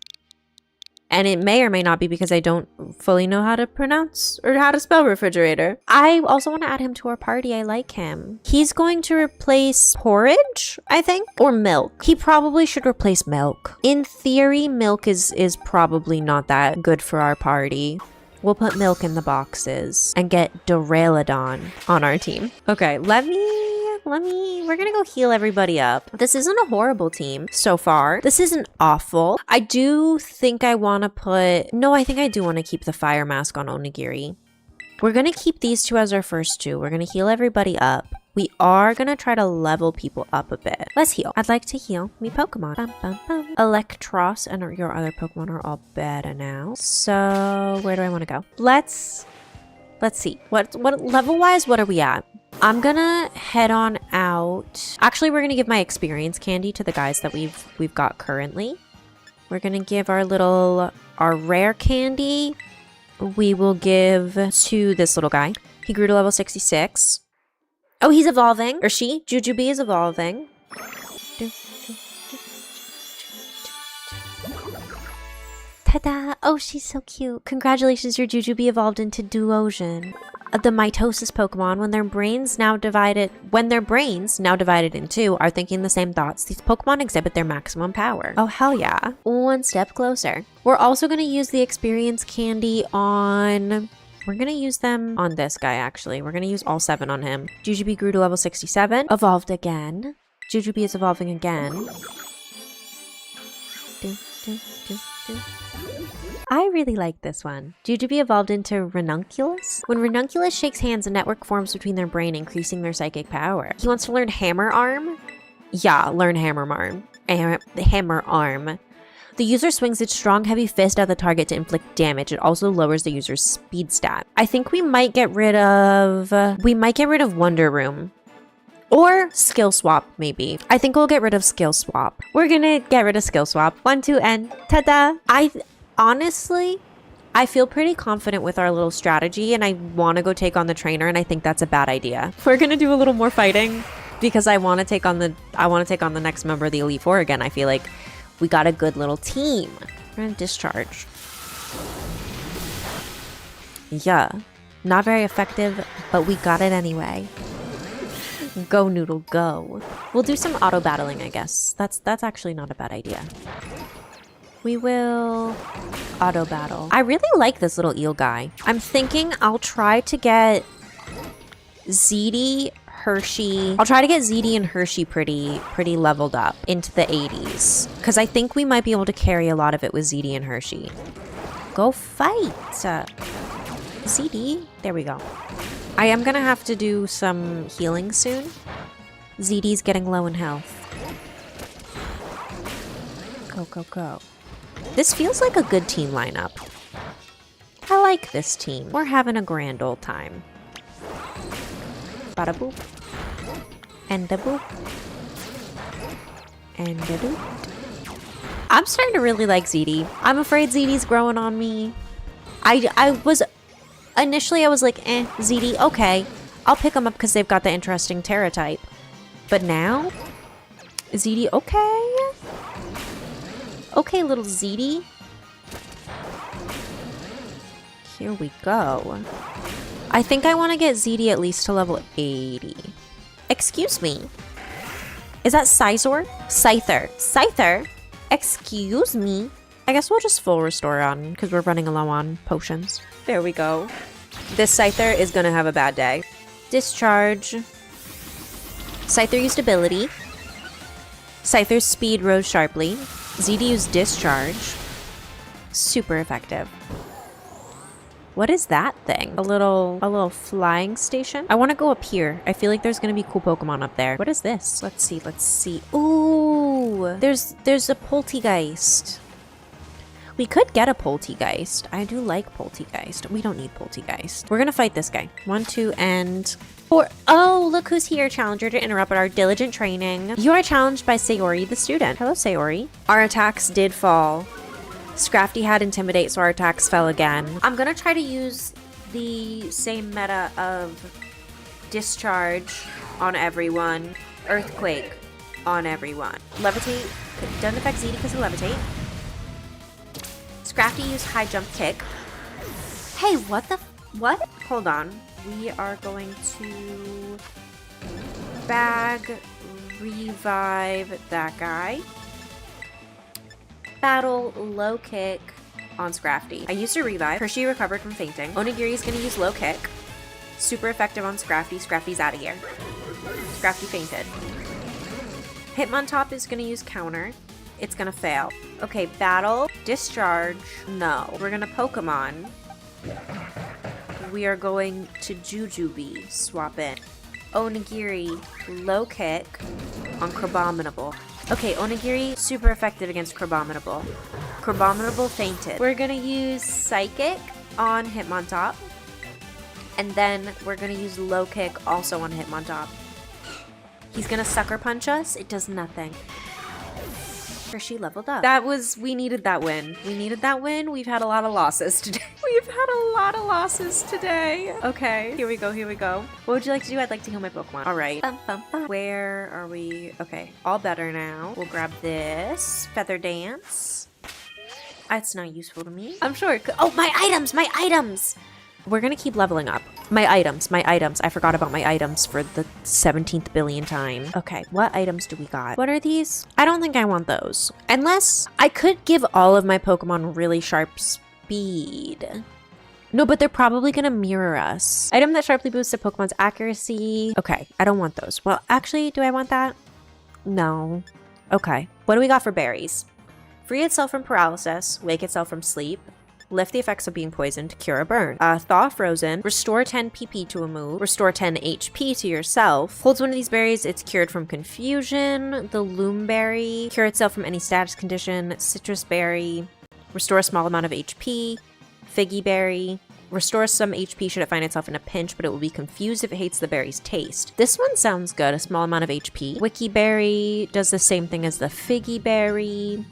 And it may or may not be because I don't fully know how to pronounce or how to spell refrigerator. I also want to add him to our party. I like him. He's going to replace porridge, I think, or milk. He probably should replace milk. In theory, milk is probably not that good for our party. We'll put milk in the boxes and get Duraludon on our team. Okay, we're gonna go heal everybody up. This isn't a horrible team so far. This isn't awful. I do think I want to I think I do want to keep the Fire Mask on Onigiri. We're gonna keep these two as our first two. We're gonna heal everybody up. We are gonna try to level people up a bit. Let's heal. I'd like to heal me Pokemon. Bum, bum, bum. Electros and your other Pokemon are all better now. So where do I want to go? Let's see. What level wise, what are we at? I'm gonna head on out. Actually, we're gonna give my experience candy to the guys that we've got currently. We're gonna give our rare candy. We will give to this little guy. He grew to level 66. Oh, he's evolving. Or she. Jujubee is evolving. Ta-da! Oh, she's so cute. Congratulations, your Jujubee evolved into Duosion. The mitosis Pokemon, when their brains now divided in two, are thinking the same thoughts. These Pokemon exhibit their maximum power. Oh, hell yeah. One step closer. We're also going to use the experience candy on... We're going to use them on this guy, actually. We're going to use all 7 on him. Jujubee grew to level 67. Evolved again. Jujubee is evolving again. I really like this one. Jujubee evolved into Ranunculus. When Ranunculus shakes hands, a network forms between their brain, increasing their psychic power. He wants to learn Hammer Arm? Yeah, learn Hammer Arm. Hammer Arm. The user swings its strong, heavy fist at the target to inflict damage. It also lowers the user's speed stat. I think we might get rid of... Wonder Room. Or Skill Swap, maybe. I think we'll get rid of Skill Swap. We're gonna get rid of Skill Swap. 1, 2, and ta-da! Honestly, I feel pretty confident with our little strategy, and I want to go take on the trainer, and I think that's a bad idea. We're gonna do a little more fighting because I want to take on the next member of the Elite Four again. I feel like we got a good little team. We're gonna discharge. Yeah, not very effective, but we got it anyway. Go Noodle, go. We'll do some auto battling, I guess. That's actually not a bad idea. We will auto battle. I really like this little eel guy. I'm thinking I'll try to get ZD, Hershey. I'll try to get ZD and Hershey pretty leveled up into the 80s. Because I think we might be able to carry a lot of it with ZD and Hershey. Go fight! ZD? There we go. I am gonna have to do some healing soon. ZD's getting low in health. Go, go, go. This feels like a good team lineup. I like this team. We're having a grand old time. Bada boop. And a boop. And a doop. I'm starting to really like ZD. I'm afraid ZD's growing on me. Initially, I was like, ZD, okay. I'll pick them up because they've got the interesting Terra type. But now, ZD, okay. Okay, little ZD. Here we go. I think I want to get ZD at least to level 80. Excuse me. Is that Scizor? Scyther. Scyther? Excuse me. I guess we'll just full restore on because we're running low on potions. There we go. This Scyther is going to have a bad day. Discharge. Scyther used ability. Scyther's speed rose sharply. ZD used discharge. Super effective. What is that thing? A little flying station? I want to go up here. I feel like there's going to be cool Pokemon up there. What is this? Let's see. Let's see. Ooh, there's a Poltegeist. We could get a Poltegeist. I do like Poltegeist. We don't need Poltegeist. We're going to fight this guy. 1, 2, and 4. Oh, look who's here. Challenger to interrupt our diligent training. You are challenged by Sayori, the student. Hello, Sayori. Our attacks did fall. Scrafty had Intimidate, so our attacks fell again. I'm going to try to use the same meta of Discharge on everyone. Earthquake on everyone. Levitate. Doesn't affect ZD because of Levitate. Scrafty used High Jump Kick. Hey, what? Hold on. We are going to bag revive that guy. Battle Low Kick on Scrafty. I used a revive. Hershey recovered from fainting. Onigiri is going to use Low Kick. Super effective on Scrafty. Scrafty's out of here. Scrafty fainted. Hitmontop is going to use Counter. It's going to fail. Okay, Battle. Discharge. No. We're going to Pokemon. We are going to Jujubee. Swap in. Onigiri. Low Kick on Crabominable. Okay, Onigiri, super effective against Crabominable. Crabominable fainted. We're gonna use Psychic on Hitmontop. And then we're gonna use Low Kick also on Hitmontop. He's gonna Sucker Punch us. It does nothing. Hershey leveled up. We needed that win. We needed that win. We've had a lot of losses today. Okay, here we go. What would you like to do? I'd like to heal my Pokemon. All right. Where are we? Okay, all better now. We'll grab this. Feather Dance. It's not useful to me. I'm sure it could. Oh, my items! We're gonna keep leveling up. My items. I forgot about my items for the 17th billion time. Okay, what items do we got? What are these? I don't think I want those. Unless I could give all of my Pokemon really sharp speed. No, but they're probably gonna mirror us. Item that sharply boosts a Pokemon's accuracy. Okay, I don't want those. Well, actually, do I want that? No. Okay. What do we got for berries? Free itself from paralysis, wake itself from sleep, lift the effects of being poisoned, cure a burn. Thaw frozen, restore 10 PP to a move, restore 10 HP to yourself. Holds one of these berries, it's cured from confusion. The loom berry, cure itself from any status condition. Citrus berry, restore a small amount of HP. Figgy berry, restore some HP should it find itself in a pinch, but it will be confused if it hates the berry's taste. This one sounds good, a small amount of HP. Wiki berry does the same thing as the figgy berry.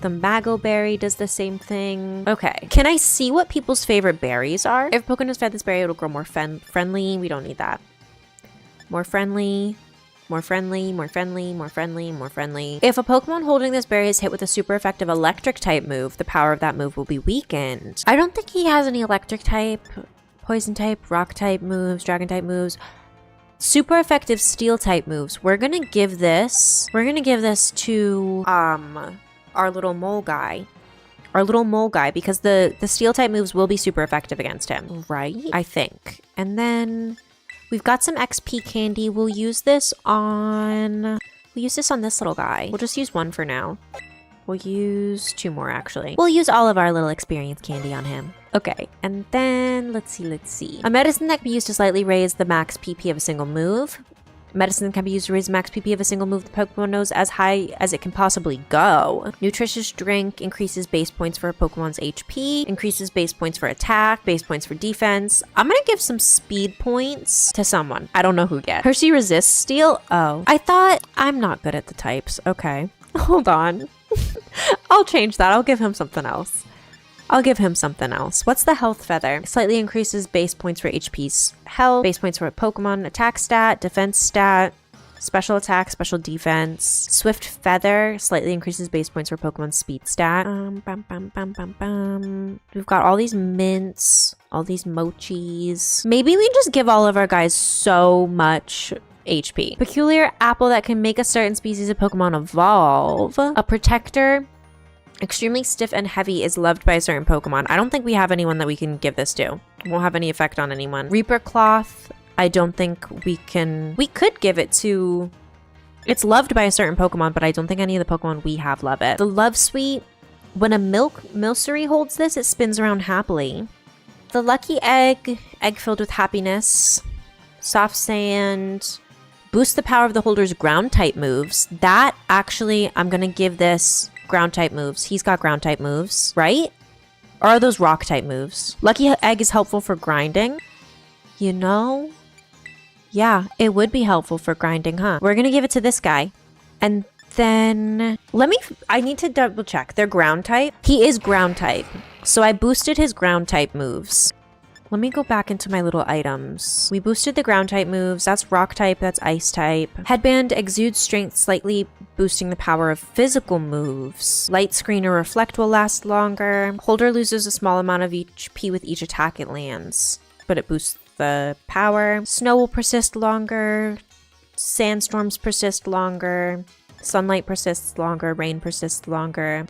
The Mago berry does the same thing. Okay, can I see what people's favorite berries are? If Pokemon is fed this berry, it'll grow more friendly. We don't need that. More friendly, more friendly, more friendly, more friendly, more friendly. If a Pokemon holding this berry is hit with a super effective electric type move, the power of that move will be weakened. I don't think he has any electric type, poison type, rock type moves, dragon type moves. Super effective steel type moves. We're gonna give this to our little mole guy. Because the steel type moves will be super effective against him, right? I think. And then we've got some XP candy. We'll use this on this little guy. We'll just use one for now. We'll use 2 more actually. We'll use all of our little experience candy on him. Okay, and then let's see. A medicine that can be used to slightly raise the max PP of a single move. Medicine can be used to raise max PP of a single move the Pokemon knows as high as it can possibly go. Nutritious drink increases base points for a Pokemon's HP, increases base points for attack, base points for defense. I'm gonna give some speed points to someone. I don't know who yet. Hershey resists steel? Oh. I thought I'm not good at the types. Okay. Hold on. I'll change that. I'll give him something else. What's the health feather? Slightly increases base points for HP's health, base points for a Pokemon attack stat, defense stat, special attack, special defense. Swift feather slightly increases base points for Pokemon's speed stat. We've got all these mints, all these mochis. Maybe we just give all of our guys so much HP. Peculiar apple that can make a certain species of Pokemon evolve. A protector. Extremely stiff and heavy is loved by a certain Pokemon. I don't think we have anyone that we can give this to. It won't have any effect on anyone. Reaper Cloth, I don't think we can... We could give it to... It's loved by a certain Pokemon, but I don't think any of the Pokemon we have love it. The Love Sweet, when a Milcery holds this, it spins around happily. The Lucky Egg, egg filled with happiness. Soft Sand, boost the power of the holder's ground type moves. That actually, I'm gonna give this... ground type moves. He's got ground type moves, right? Or are those rock type moves? Lucky Egg is helpful for grinding. You know? Yeah, it would be helpful for grinding, huh? We're gonna give it to this guy. And then... I need to double check. They're ground type? He is ground type. So I boosted his ground type moves. Let me go back into my little items. We boosted the ground type moves. That's rock type, that's ice type. Headband exudes strength, slightly boosting the power of physical moves. Light screen or reflect will last longer. Holder loses a small amount of HP with each attack it lands, but it boosts the power. Snow will persist longer. Sandstorms persist longer. Sunlight persists longer. Rain persists longer.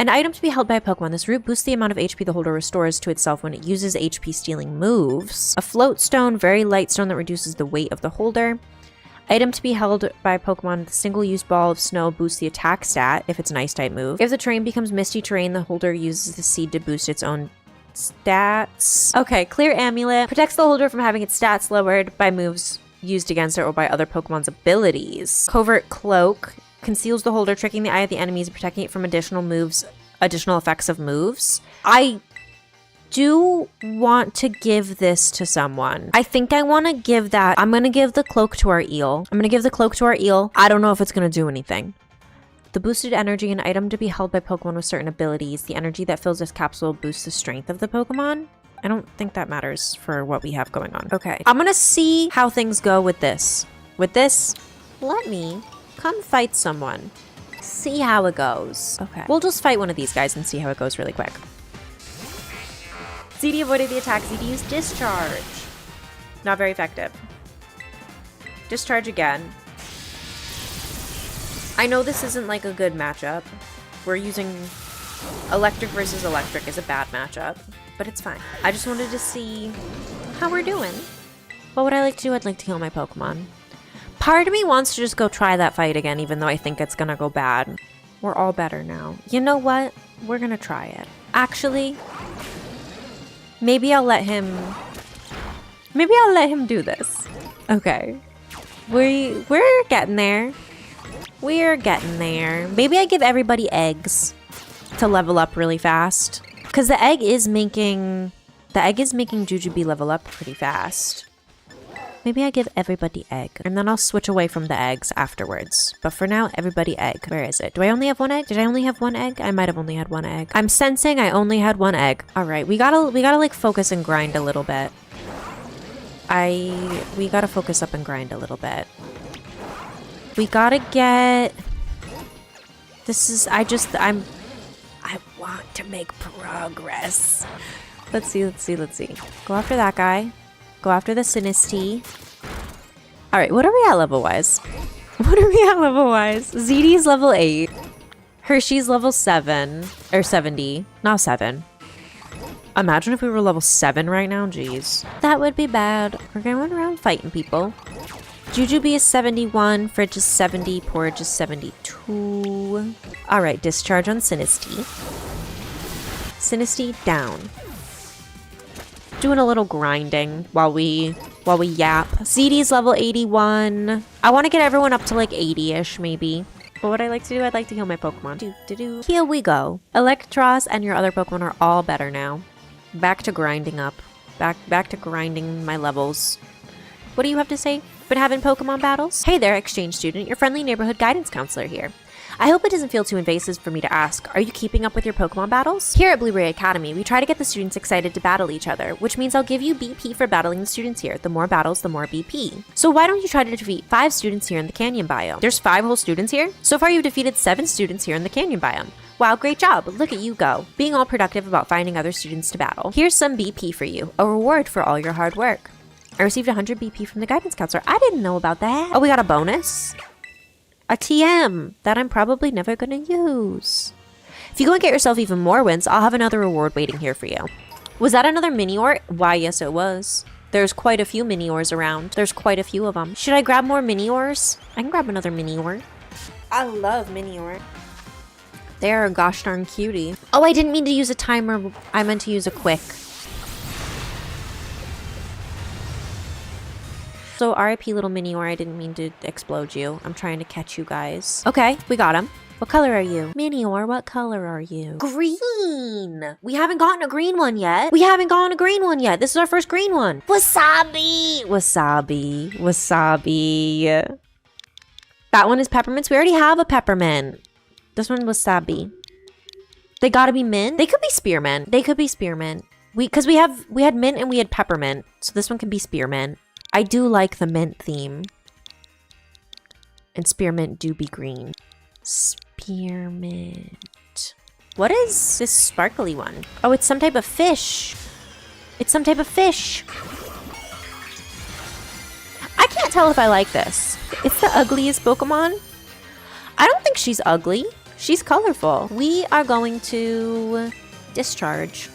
An item to be held by a Pokemon. This root boosts the amount of HP the holder restores to itself when it uses HP stealing moves. A float stone, very light stone that reduces the weight of the holder. Item to be held by a Pokemon. The single-use ball of snow boosts the attack stat if it's an ice type move. If the terrain becomes misty terrain, the holder uses the seed to boost its own stats. Okay, Clear Amulet protects the holder from having its stats lowered by moves used against it or by other Pokemon's abilities. Covert Cloak conceals the holder, tricking the eye of the enemies and protecting it from additional effects of moves. I do want to give this to someone. I think I want to give that. I'm going to give the cloak to our eel. I don't know if it's going to do anything. The boosted energy, an item to be held by Pokemon with certain abilities. The energy that fills this capsule boosts the strength of the Pokemon. I don't think that matters for what we have going on. Okay, I'm going to see how things go with this. Let me come fight someone. See how it goes. Okay, we'll just fight one of these guys and see how it goes really quick. ZD avoided the attack. ZD used Discharge. Not very effective. Discharge again. I know this isn't like a good matchup. We're using electric versus electric is a bad matchup, but it's fine. I just wanted to see how we're doing. What would I like to do? I'd like to heal my Pokemon. Part of me wants to just go try that fight again, even though I think it's gonna go bad. We're all better now. You know what? We're gonna try it. Actually, maybe I'll let him do this. Okay. We're getting there. We're getting there. Maybe I give everybody eggs to level up really fast. Because the egg is making Jujubee level up pretty fast. Maybe I give everybody egg, and then I'll switch away from the eggs afterwards. But for now, everybody egg. Where is it? Do I only have one egg? Did I only have one egg? I might have only had one egg. I'm sensing I only had one egg. All right, we gotta like focus and grind a little bit. We gotta focus up and grind a little bit. We gotta get. I want to make progress. Let's see. Go after that guy. Go after the Sinistea. All right, what are we at level-wise? ZD's level 8. Hershey's level 7. Or 70. Not 7. Imagine if we were level 7 right now. Jeez. That would be bad. We're going around fighting people. Jujubee is 71. Fridge is 70. Porridge is 72. All right, discharge on Sinistea. Sinistea down. Doing a little grinding while we yap. ZD's level 81. I want to get everyone up to like 80-ish maybe. But what I like to do, I'd like to heal my Pokemon. Here we go. Electros and your other Pokemon are all better now. Back to grinding up. Back to grinding my levels. What do you have to say? Been having Pokemon battles? Hey there, exchange student. Your friendly neighborhood guidance counselor here. I hope it doesn't feel too invasive for me to ask, are you keeping up with your Pokemon battles? Here at Blueberry Academy, we try to get the students excited to battle each other, which means I'll give you BP for battling the students here. The more battles, the more BP. So why don't you try to defeat 5 students here in the Canyon biome? There's 5 whole students here? So far you've defeated 7 students here in the Canyon biome. Wow, great job. Look at you go. Being all productive about finding other students to battle. Here's some BP for you, a reward for all your hard work. I received 100 BP from the guidance counselor. I didn't know about that. Oh, we got a bonus? A TM that I'm probably never gonna use. If you go and get yourself even more wins, I'll have another reward waiting here for you. Was that another Minior? Why, yes it was. There's quite a few Miniors around. There's quite a few of them. Should I grab more Miniors? I can grab another Minior. I love Minior. They're a gosh darn cutie. Oh, I didn't mean to use a timer. I meant to use a quick. So RIP little Minior, I didn't mean to explode you. I'm trying to catch you guys. Okay, we got him. What color are you? Minior, what color are you? Green! We haven't gotten a green one yet. This is our first green one. Wasabi! That one is peppermints. We already have a peppermint. This one wasabi. They gotta be mint. They could be spearmint. Because we had mint and we had peppermint. So this one can be spearmint. I do like the mint theme. And spearmint do be green. Spearmint. What is this sparkly one? Oh, it's some type of fish. I can't tell if I like this. It's the ugliest Pokemon. I don't think she's ugly. She's colorful. We are going to discharge.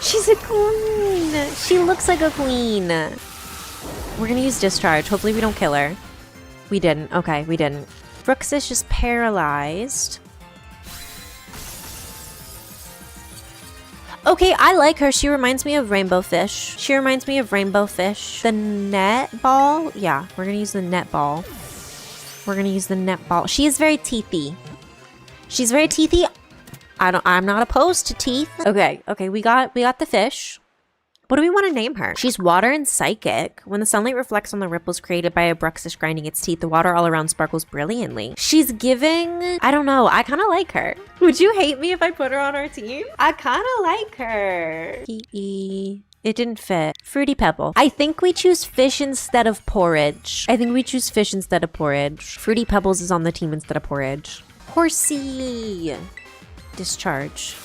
She's a queen. She looks like a queen. We're gonna use discharge. Hopefully we don't kill her. We didn't. Okay, we didn't. Brooks is just paralyzed. Okay, I like her. She reminds me of Rainbow Fish. The net ball? Yeah, we're gonna use the net ball. She is very teethy. I'm not opposed to teeth. Okay, we got the fish. What do we want to name her? She's water and psychic. When the sunlight reflects on the ripples created by a Bruxish grinding its teeth, the water all around sparkles brilliantly. She's giving... I don't know. I kind of like her. Would you hate me if I put her on our team? I kind of like her. It didn't fit. Fruity Pebble. I think we choose fish instead of porridge. Fruity Pebbles is on the team instead of porridge. Horsey. Discharge.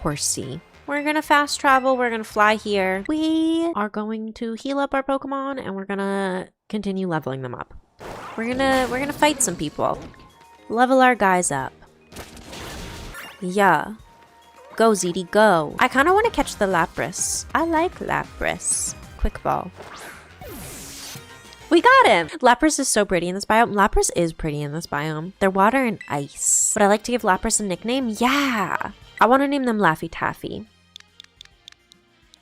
Horsey. We're gonna fast travel. We're gonna fly here. We are going to heal up our Pokemon and we're gonna continue leveling them up. We're gonna fight some people. Level our guys up. Yeah. Go, ZD, go. I kind of want to catch the Lapras. I like Lapras. Quick Ball. We got him. Lapras is so pretty in this biome. Lapras is pretty in this biome. They're water and ice. Would I like to give Lapras a nickname? Yeah. I want to name them Laffy Taffy.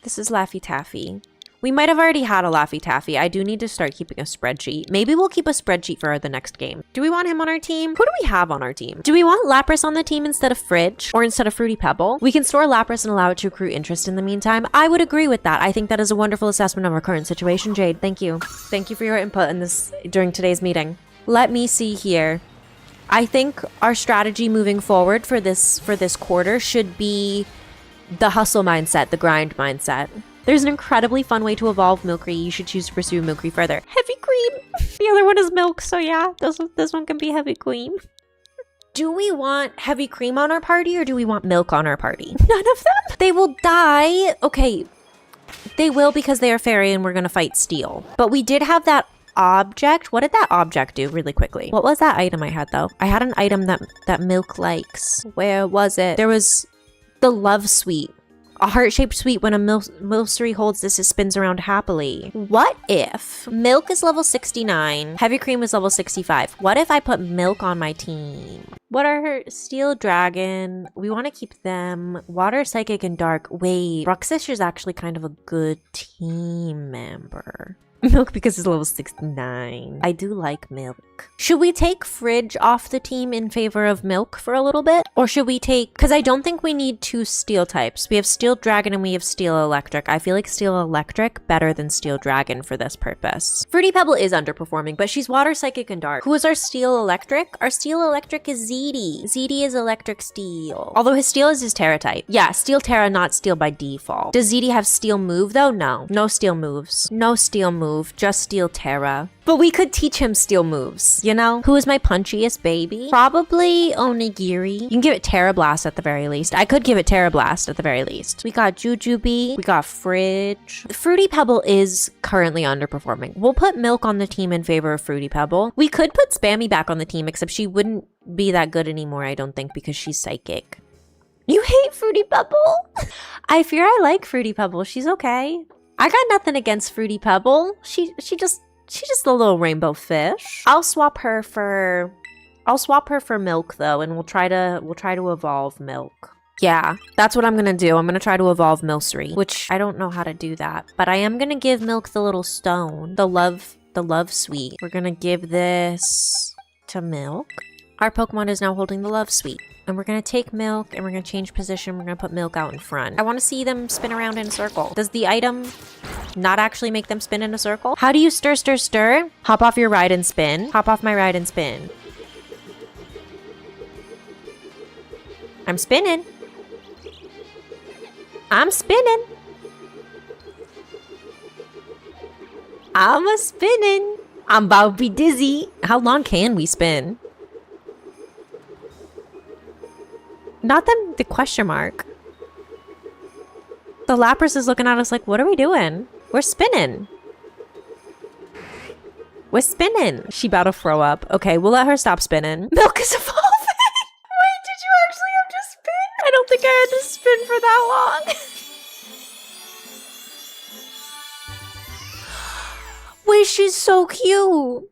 This is Laffy Taffy. We might have already had a Laffy Taffy. I do need to start keeping a spreadsheet. Maybe we'll keep a spreadsheet for the next game. Do we want him on our team? Who do we have on our team? Do we want Lapras on the team instead of Fridge or instead of Fruity Pebble? We can store Lapras and allow it to accrue interest in the meantime. I would agree with that. I think that is a wonderful assessment of our current situation, Jade. Thank you. Thank you for your input in this during today's meeting. Let me see here. I think our strategy moving forward for this quarter should be the hustle mindset, the grind mindset. There's an incredibly fun way to evolve Milcery. You should choose to pursue Milcery further. Heavy Cream! The other one is Milk, so yeah, this one can be Heavy Cream. Do we want Heavy Cream on our party or do we want Milk on our party? None of them? They will die. Okay, they will because they are fairy and we're gonna fight Steel. But we did have that object. What did that object do really quickly? What was that item I had though? I had an item that Milk likes. Where was it? There was the Love Sweet. A heart-shaped sweet. When a Milcery holds this, it spins around happily. What if Milk is level 69, Heavy Cream is level 65? What if I put Milk on my team? What are her? Steel Dragon. We want to keep them. Water, Psychic, and Dark. Wait, Bruxish is actually kind of a good team member. Milk because it's level 69. I do like Milk. Should we take Fridge off the team in favor of Milk for a little bit? Or should we take... Because I don't think we need two Steel types. We have Steel Dragon and we have Steel Electric. I feel like Steel Electric better than Steel Dragon for this purpose. Fruity Pebble is underperforming, but she's Water, Psychic, and Dark. Who is our Steel Electric? Our Steel Electric is Zeddy. Zeddy is Electric Steel. Although his Steel is his Terra type. Yeah, Steel Terra, not Steel by default. Does Zeddy have Steel move though? No. No Steel moves. No Steel move. Just Steel Terra. But we could teach him Steel moves, you know? Who is my punchiest baby? Probably Onigiri. You can give it Terra Blast at the very least. I could give it Terra Blast at the very least. We got Jujubee. We got Fridge. Fruity Pebble is currently underperforming. We'll put Milk on the team in favor of Fruity Pebble. We could put Spammy back on the team, except she wouldn't be that good anymore, I don't think, because she's Psychic. You hate Fruity Pebble? I fear I like Fruity Pebble. She's okay. I got nothing against Fruity Pebble. She's just a little rainbow fish. I'll swap her for Milk though, and we'll try to evolve Milk. Yeah, that's what I'm gonna do. I'm gonna try to evolve Milcery, which I don't know how to do that, but I am gonna give Milk the little stone, the love sweet. We're gonna give this to Milk. Our Pokemon is now holding the Love Sweet. And we're going to take Milk and we're going to change position. We're going to put Milk out in front. I want to see them spin around in a circle. Does the item not actually make them spin in a circle? How do you stir, stir, stir? Hop off your ride and spin. Hop off my ride and spin. I'm spinning. I'm spinning. I'm a-spinning. I'm about to be dizzy. How long can we spin? Not the question mark. The Lapras is looking at us like, what are we doing? We're spinning. We're spinning. She about to throw up. Okay, we'll let her stop spinning. Milk is evolving. Wait, did you actually have to spin? I don't think I had to spin for that long. Wait, she's so cute.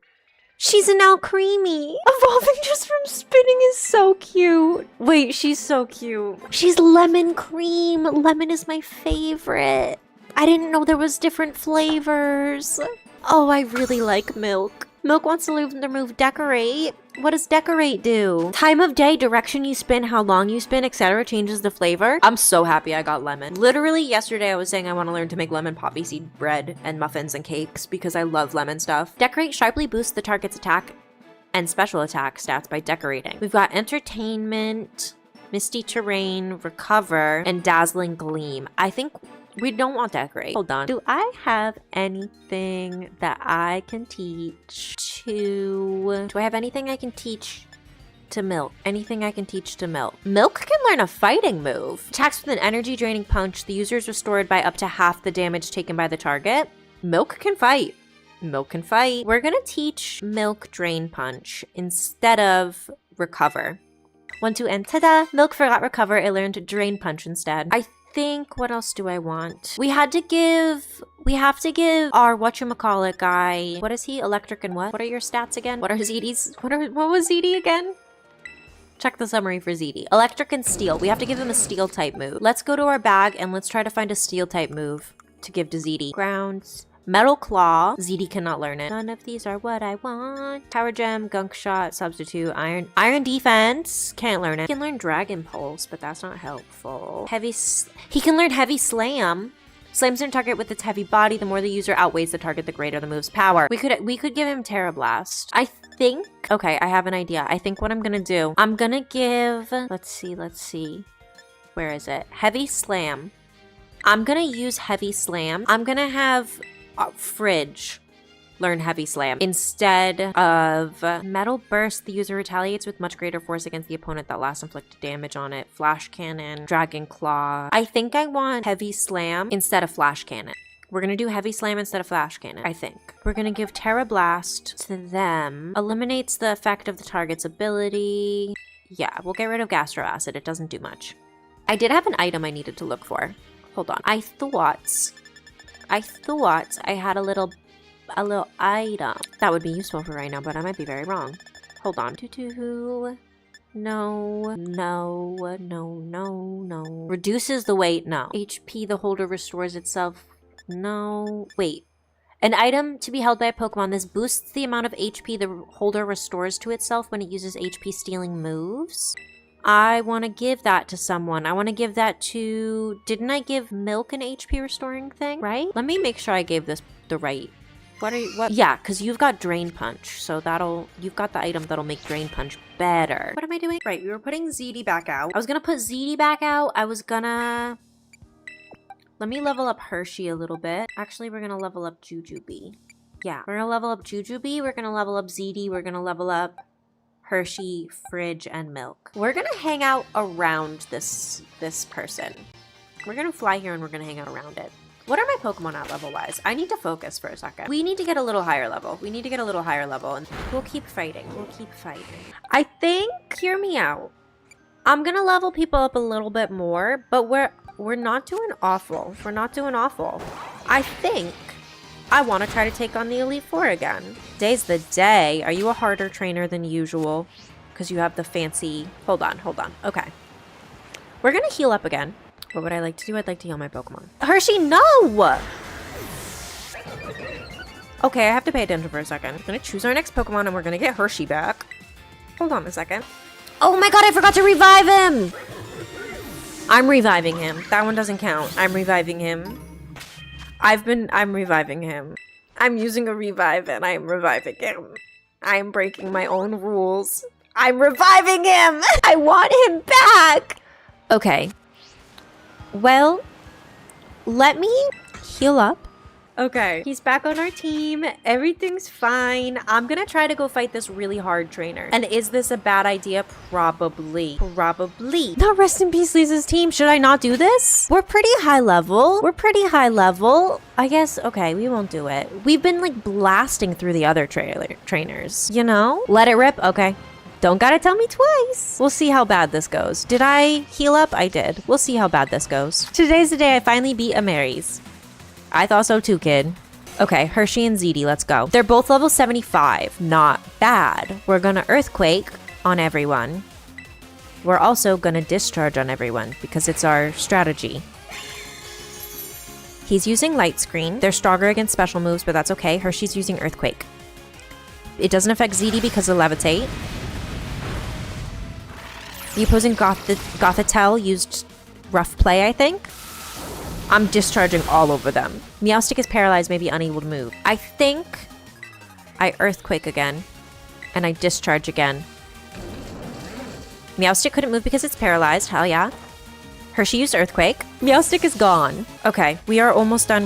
She's now creamy. Evolving just from spinning is so cute. Wait, she's so cute. She's lemon cream. Lemon is my favorite. I didn't know there was different flavors. Oh, I really like Milk. Milk wants to remove Decorate. What does Decorate do? Time of day, direction you spin, how long you spin, etc. changes the flavor. I'm so happy I got lemon. Literally yesterday I was saying I want to learn to make lemon poppy seed bread and muffins and cakes because I love lemon stuff. Decorate sharply boosts the target's attack and special attack stats by decorating. We've got Entertainment, Misty Terrain, Recover, and Dazzling Gleam. I think we don't want Decorate. Hold on. Do I have anything that I can teach to... Do I have anything I can teach to Milk? Anything I can teach to Milk? Milk can learn a fighting move. Attacks with an energy draining punch. The user is restored by up to half the damage taken by the target. Milk can fight. Milk can fight. We're gonna teach Milk Drain Punch instead of Recover. 1, 2, and ta-da! Milk forgot Recover. It learned Drain Punch instead. I think, what else do I want? We have to give our whatchamacallit guy, what is he? Electric and what? What are your stats again? What are ZD's? What was ZD again? Check the summary for ZD. Electric and steel. We have to give him a steel type move. Let's go to our bag and let's try to find a steel type move to give to ZD. Grounds. Metal Claw. ZD cannot learn it. None of these are what I want. Power Gem, Gunk Shot, Substitute, Iron Defense. Can't learn it. He can learn Dragon Pulse, but that's not helpful. He can learn Heavy Slam. Slams in target with its heavy body. The more the user outweighs the target, the greater the move's power. We could give him Terra Blast. I think. Okay, I have an idea. I think what I'm gonna do. I'm gonna give. Let's see. Where is it? Heavy Slam. I'm gonna use Heavy Slam. I'm gonna have Fridge learn Heavy Slam instead of Metal Burst. The user retaliates with much greater force against the opponent that last inflicted damage on it. Flash Cannon, Dragon Claw. I think I want Heavy Slam instead of Flash Cannon. We're gonna do Heavy Slam instead of Flash Cannon, I think. We're gonna give Terra Blast to them. Eliminates the effect of the target's ability. Yeah, we'll get rid of Gastro Acid. It doesn't do much. I did have an item I needed to look for. Hold on. I thought I had a little item that would be useful for right now, but I might be very wrong. Hold on. No. Reduces the weight. No. HP the holder restores itself. No. Wait. An item to be held by a Pokemon. This boosts the amount of HP the holder restores to itself when it uses HP stealing moves. I want to give that to someone. I want to give that to... Didn't I give Milk an HP restoring thing? Right? Let me make sure I gave this the right... What? Yeah, because you've got Drain Punch. So you've got the item that'll make Drain Punch better. What am I doing? Right, we were putting ZD back out. I was going to put ZD back out. Let me level up Hershey a little bit. Actually, we're going to level up Jujubee. Yeah, we're going to level up Jujubee. We're going to level up ZD. We're going to level up Hershey, Fridge, and Milk. We're gonna hang out around this person. We're gonna fly here and we're gonna hang out around it. What are my Pokemon at level-wise? I need to focus for a second. We need to get a little higher level. And we'll keep fighting. I think, hear me out. I'm gonna level people up a little bit more, but we're not doing awful. I think I want to try to take on the Elite Four again. Today's the day. Are you a harder trainer than usual? Because you have the fancy... Hold on. Okay. We're going to heal up again. What would I like to do? I'd like to heal my Pokemon. Hershey, no! Okay, I have to pay attention for a second. I'm going to choose our next Pokemon and we're going to get Hershey back. Hold on a second. Oh my god, I forgot to revive him! I'm reviving him. That one doesn't count. I'm reviving him. I'm reviving him. I'm using a revive and I'm reviving him. I'm breaking my own rules. I'm reviving him! I want him back! Okay. Well, let me heal up. Okay, he's back on our team. Everything's fine. I'm gonna try to go fight this really hard trainer. And is this a bad idea? Probably. Not rest in peace, Lisa's team. Should I not do this? We're pretty high level. I guess, okay, we won't do it. We've been like blasting through the other trainers, you know? Let it rip? Okay. Don't gotta tell me twice. We'll see how bad this goes. Did I heal up? I did. We'll see how bad this goes. Today's the day I finally beat Amarys. I thought so too, kid. Okay, Hershey and ZD, let's go. They're both level 75. Not bad. We're gonna Earthquake on everyone. We're also gonna Discharge on everyone because it's our strategy. He's using Light Screen. They're stronger against special moves, but that's okay. Hershey's using Earthquake. It doesn't affect ZD because of Levitate. The opposing Gothitelle used Rough Play, I think. I'm discharging all over them. Meowstic is paralyzed, maybe unable to move. I think I Earthquake again, and I Discharge again. Meowstic couldn't move because it's paralyzed. Hell yeah. Hershey used Earthquake. Meowstic is gone. Okay, we are almost done.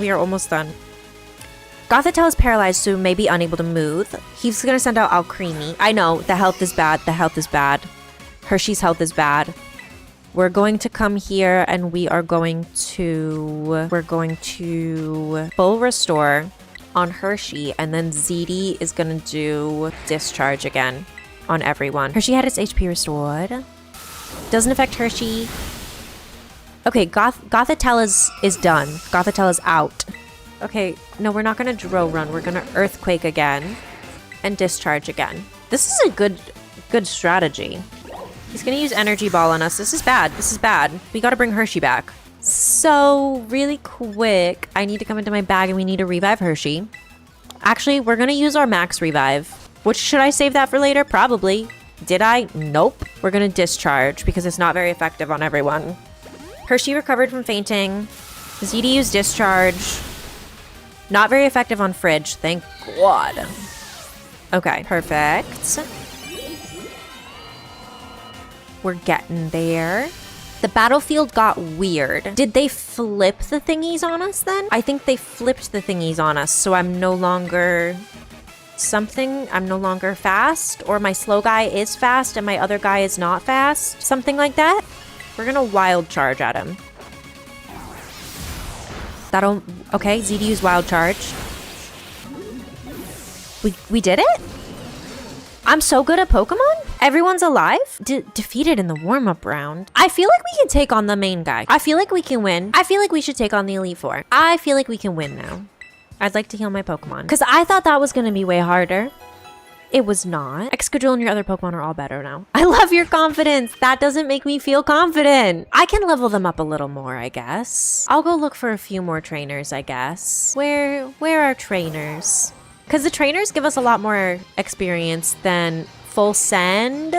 Gothitelle is paralyzed, so may be unable to move. He's gonna send out Alcremie. I know, the health is bad. Hershey's health is bad. We're going to come here and we're going to full restore on Hershey, and then ZD is gonna do Discharge again on everyone. Hershey had its HP restored. Doesn't affect Hershey. Okay, Gothitelle is done. Gothitelle is out. Okay, no, we're not gonna Dro run. We're gonna Earthquake again and Discharge again. This is a good strategy. He's gonna use Energy Ball on us. This is bad. This is bad. We gotta bring Hershey back. So, really quick, I need to come into my bag and we need to revive Hershey. Actually, we're gonna use our max revive. Which, should I save that for later? Probably. Did I? Nope. We're gonna Discharge because it's not very effective on everyone. Hershey recovered from fainting. ZD used Discharge. Not very effective on Fridge, thank God. Okay, perfect. We're getting there. The battlefield got weird. Did they flip the thingies on us then? I think they flipped the thingies on us, so I'm no longer I'm no longer fast, or my slow guy is fast and my other guy is not fast. Something like that. We're gonna Wild Charge at him. Okay, ZD used Wild Charge. We did it? I'm so good at Pokemon? Everyone's alive? Defeated in the warm-up round. I feel like we can take on the main guy. I feel like we can win. I feel like we should take on the Elite Four. I feel like we can win now. I'd like to heal my Pokemon. Because I thought that was going to be way harder. It was not. Excadrill and your other Pokemon are all better now. I love your confidence. That doesn't make me feel confident. I can level them up a little more, I guess. I'll go look for a few more trainers, I guess. Where are trainers? Because the trainers give us a lot more experience than full send.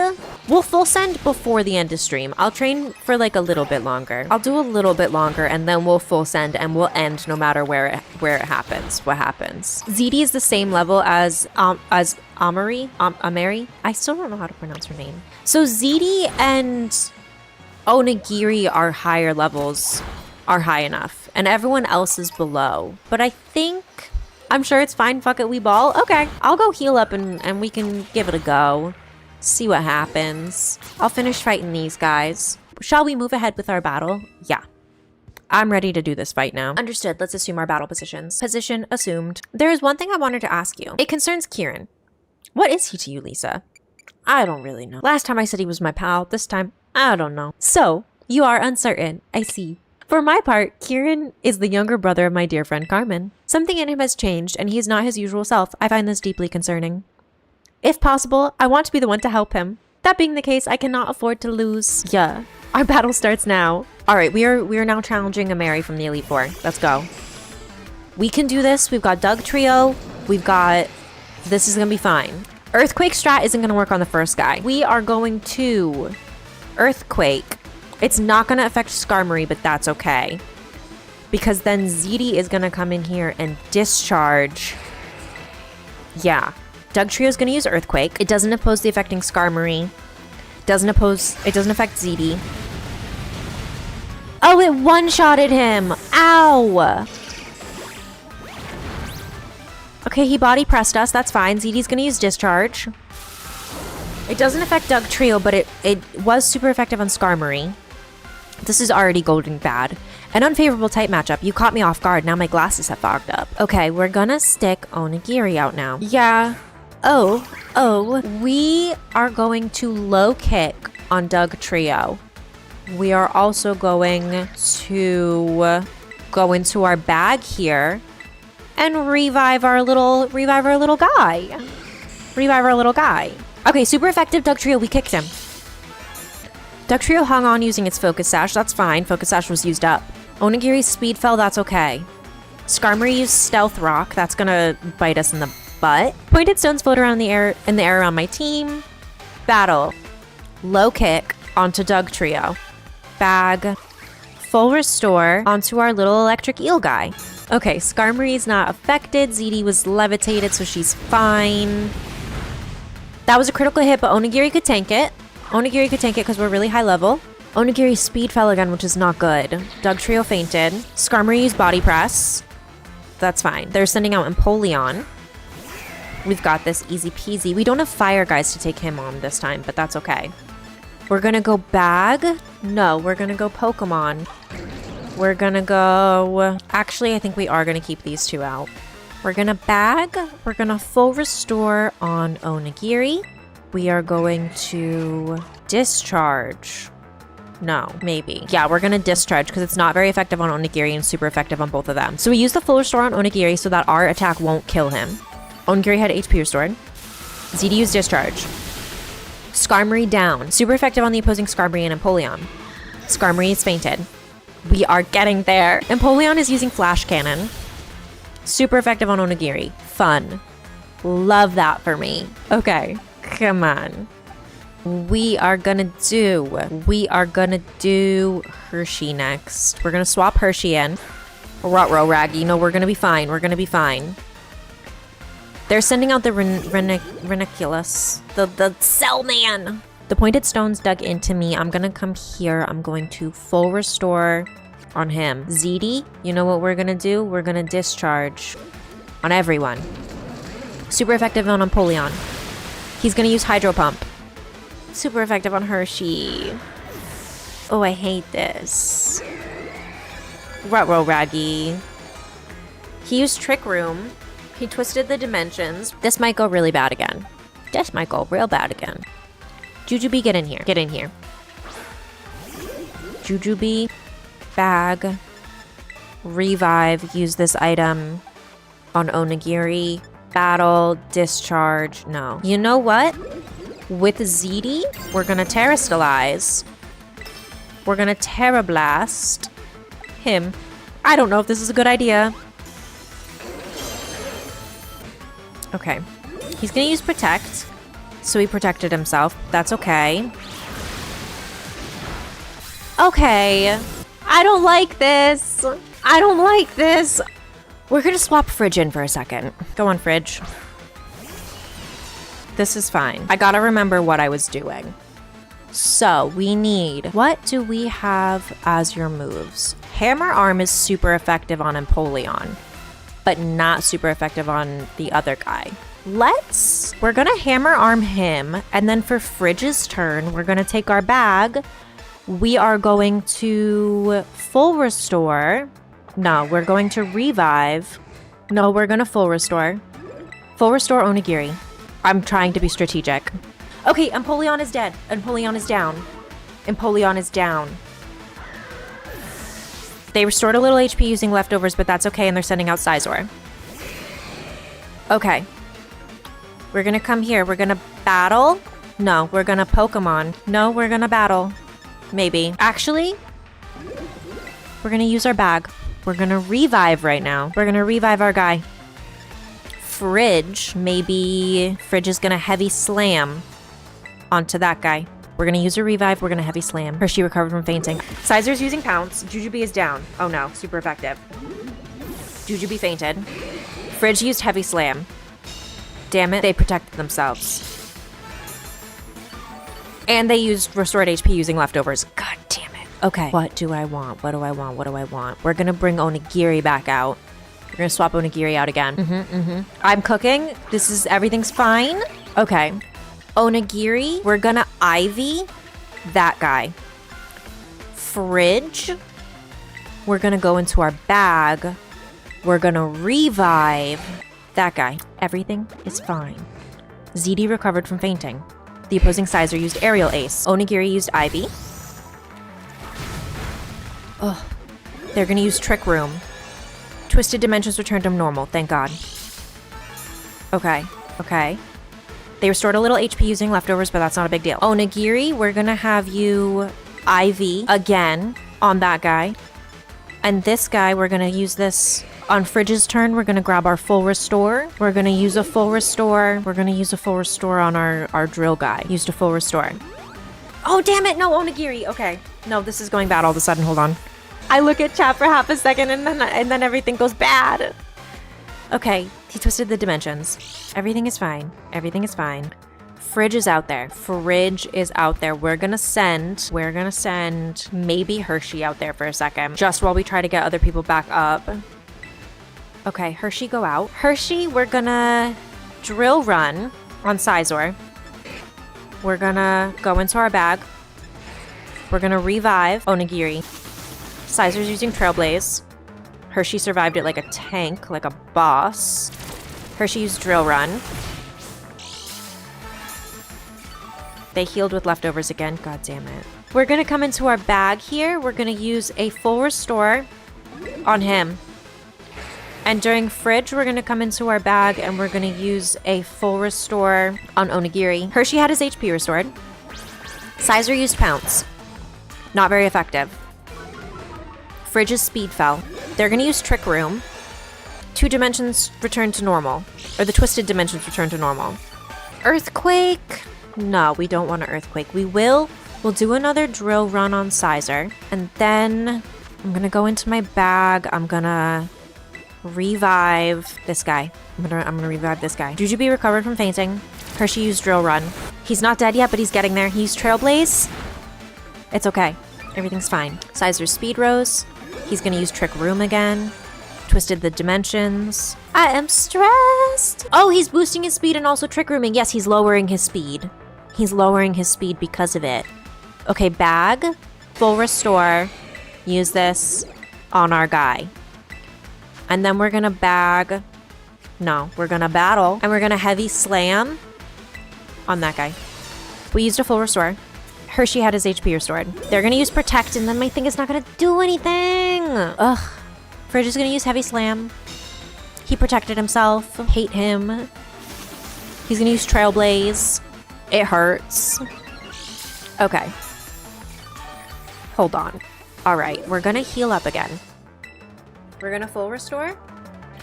We'll full send before the end of stream. I'll train for like a little bit longer. I'll do a little bit longer and then we'll full send and we'll end no matter where it happens, what happens. ZD is the same level as Amarys. I still don't know how to pronounce her name. So ZD and Onigiri are higher levels, are high enough, and everyone else is below. But I think, I'm sure it's fine. Fuck it, we ball. Okay, I'll go heal up and we can give it a go. See what happens. I'll finish fighting these guys. Shall we move ahead with our battle? Yeah. I'm ready to do this fight now. Understood. Let's assume our battle positions. Position assumed. There is one thing I wanted to ask you. It concerns Kieran. What is he to you, Lisa? I don't really know. Last time I said he was my pal. This time, I don't know. So, you are uncertain. I see. For my part, Kieran is the younger brother of my dear friend Carmen. Something in him has changed, and he is not his usual self. I find this deeply concerning. If possible, I want to be the one to help him. That being the case, I cannot afford to lose. Yeah. Our battle starts now. Alright, we are now challenging Amarys from the Elite Four. Let's go. We can do this. We've got Doug Trio. We've got... This is gonna be fine. Earthquake strat isn't gonna work on the first guy. We are going to... Earthquake. It's not going to affect Skarmory, but that's okay. Because then ZD is going to come in here and Discharge. Yeah. Doug Trio is going to use Earthquake. It doesn't oppose the affecting Skarmory. It doesn't affect ZD. Oh, it one-shotted him. Ow. Okay, he body pressed us. That's fine. ZD's going to use Discharge. It doesn't affect Doug Trio, but it was super effective on Skarmory. This is already golden bad. An unfavorable type matchup. You caught me off guard. Now my glasses have fogged up. Okay, we're gonna stick Onigiri out now. Yeah. Oh. We are going to low kick on Doug Trio. We are also going to go into our bag here and revive our little guy. Okay, super effective Doug Trio. We kicked him. Doug Trio hung on using its Focus Sash. That's fine. Focus Sash was used up. Onigiri's Speed fell. That's okay. Skarmory used Stealth Rock. That's gonna bite us in the butt. Pointed stones float around in the air around my team. Battle. Low kick onto Doug Trio. Bag. Full restore onto our little electric eel guy. Okay, Skarmory's not affected. ZD was levitated, so she's fine. That was a critical hit, but Onigiri could tank it. Onigiri could tank it because we're really high level. Onigiri's speed fell again, which is not good. Doug Trio fainted. Skarmory used body press. That's fine. They're sending out Empoleon. We've got this easy peasy. We don't have fire guys to take him on this time, but that's okay. We're gonna go bag. No, we're gonna go Pokemon. We're gonna go... Actually, I think we are gonna keep these two out. We're gonna bag. We're gonna full restore on Onigiri. We are going to Discharge No, maybe. Yeah, we're gonna discharge because it's not very effective on Onigiri and super effective on both of them. So we use the full restore on Onigiri so that our attack won't kill him. Onigiri had HP restored. ZD used discharge. Skarmory down. Super effective on the opposing Skarmory and Empoleon. Skarmory is fainted. We are getting there. Empoleon is using Flash Cannon. Super effective on Onigiri. Fun. Love that for me. Okay, come on. We are gonna do Hershey next. We're gonna swap Hershey in. Ruh-roh, Raggy. No, we're gonna be fine. We're gonna be fine. They're sending out the Ranunculus. The Cell Man. The pointed stones dug into me. I'm gonna come here. I'm going to full restore on him. ZD, you know what we're gonna do? We're gonna discharge on everyone. Super effective on Empoleon. He's gonna use Hydro Pump. Super effective on Hershey. Oh, I hate this. Ruh-roh, Raggy. He used Trick Room. He twisted the dimensions. This might go really bad again. This might go real bad again. Jujubee, get in here. Get in here. Jujubee, bag, revive, use this item on Onigiri, battle, discharge, no. You know what? With ZD, we're gonna Terrastallize. We're gonna Terra Blast him. I don't know if this is a good idea. Okay. He's gonna use Protect. So he protected himself. That's okay. Okay. I don't like this. I don't like this. We're gonna swap Fridge in for a second. Go on, Fridge. This is fine. I gotta remember what I was doing. So we need, what do we have as your moves? Hammer Arm is super effective on Empoleon, but not super effective on the other guy. We're gonna Hammer Arm him, and then for Fridge's turn, we're gonna take our bag. We are going to full restore. No, we're going to revive. No, we're gonna full restore. Full restore Onigiri. I'm trying to be strategic. Okay, Empoleon is dead. Empoleon is down. Empoleon is down. They restored a little HP using leftovers, but that's okay, and they're sending out Scizor. Okay. We're gonna come here. We're gonna battle. No, we're gonna Pokemon. No, we're gonna battle. Maybe. Actually, we're gonna use our bag. We're gonna revive right now. We're gonna revive our guy. Fridge. Maybe Fridge is gonna Heavy Slam onto that guy. We're gonna use a revive. We're gonna Heavy Slam. Hershey recovered from fainting. Scizor's using Pounce. Jujubee is down. Oh no, super effective. Jujubee fainted. Fridge used Heavy Slam. Damn it, they protected themselves. And they used restored HP using leftovers. God damn it. Okay, what do I want? What do I want? What do I want? We're gonna bring Onigiri back out. We're gonna swap Onigiri out again. I'm cooking. Everything's fine. Okay. Onigiri, we're gonna Ivy that guy. Fridge, we're gonna go into our bag. We're gonna revive that guy. Everything is fine. ZD recovered from fainting. The opposing Scizor used Aerial Ace. Onigiri used Ivy. Oh, they're gonna use Trick Room. Twisted Dimensions returned him normal, thank God. Okay, okay. They restored a little HP using leftovers, but that's not a big deal. Onigiri, we're gonna have you Ivy again on that guy. And this guy, we're gonna use this on Fridge's turn. We're gonna grab our full restore. We're gonna use a full restore. We're gonna use a full restore on our drill guy. Used a full restore. Oh, damn it, no, Onigiri. Okay, no, this is going bad all of a sudden, hold on. I look at chat for half a second and then everything goes bad. Okay, he twisted the dimensions. Everything is fine. Everything is fine. Fridge is out there. Fridge is out there. We're gonna send maybe Hershey out there for a second, just while we try to get other people back up. Okay, Hershey, go out. Hershey, we're gonna drill run on Scizor. We're gonna go into our bag. We're gonna revive Onigiri. Scizor's using Trailblaze. Hershey survived it like a tank, like a boss. Hershey used Drill Run. They healed with leftovers again. God damn it. We're gonna come into our bag here. We're gonna use a full restore on him. And during Fridge, we're gonna come into our bag and we're gonna use a full restore on Onigiri. Hershey had his HP restored. Sizer used Pounce. Not very effective. Fridge's speed fell. They're gonna use Trick Room. 2 dimensions return to normal. Or the twisted dimensions return to normal. Earthquake? No, we don't want an Earthquake. We'll do another drill run on Sizer. And then I'm gonna go into my bag. I'm gonna revive this guy. I'm gonna revive this guy. Jujubee recovered from fainting. Hershey used drill run. He's not dead yet, but he's getting there. He used Trailblaze. It's okay. Everything's fine. Sizer's speed rose. He's gonna use Trick Room again. Twisted the dimensions. I am stressed. Oh, he's boosting his speed and also Trick Rooming. Yes, he's lowering his speed. He's lowering his speed because of it. Okay, bag. Full restore. Use this on our guy. And then we're gonna bag. No, we're gonna battle. And we're gonna heavy slam on that guy. We used a full restore. Hershey had his HP restored. They're gonna use protect and then my thing is not gonna do anything. Ugh. Fridge is gonna use heavy slam. He protected himself. Hate him. He's gonna use Trailblaze. It hurts. Okay. Hold on. All right, we're gonna heal up again. We're gonna full restore.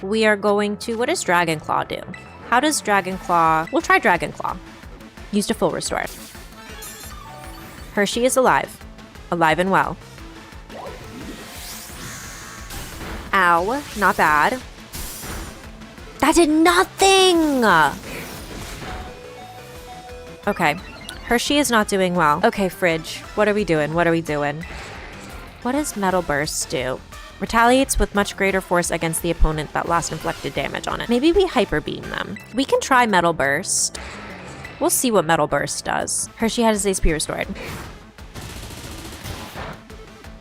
We are going to, what does Dragon Claw do? How does Dragon Claw, we'll try Dragon Claw. Used a full restore. Hershey is alive. Alive and well. Ow, not bad. That did nothing! Okay, Hershey is not doing well. Okay, Fridge, what are we doing? What are we doing? What does Metal Burst do? Retaliates with much greater force against the opponent that last inflicted damage on it. Maybe we Hyper Beam them. We can try Metal Burst. We'll see what Metal Burst does. Hershey had his HP restored.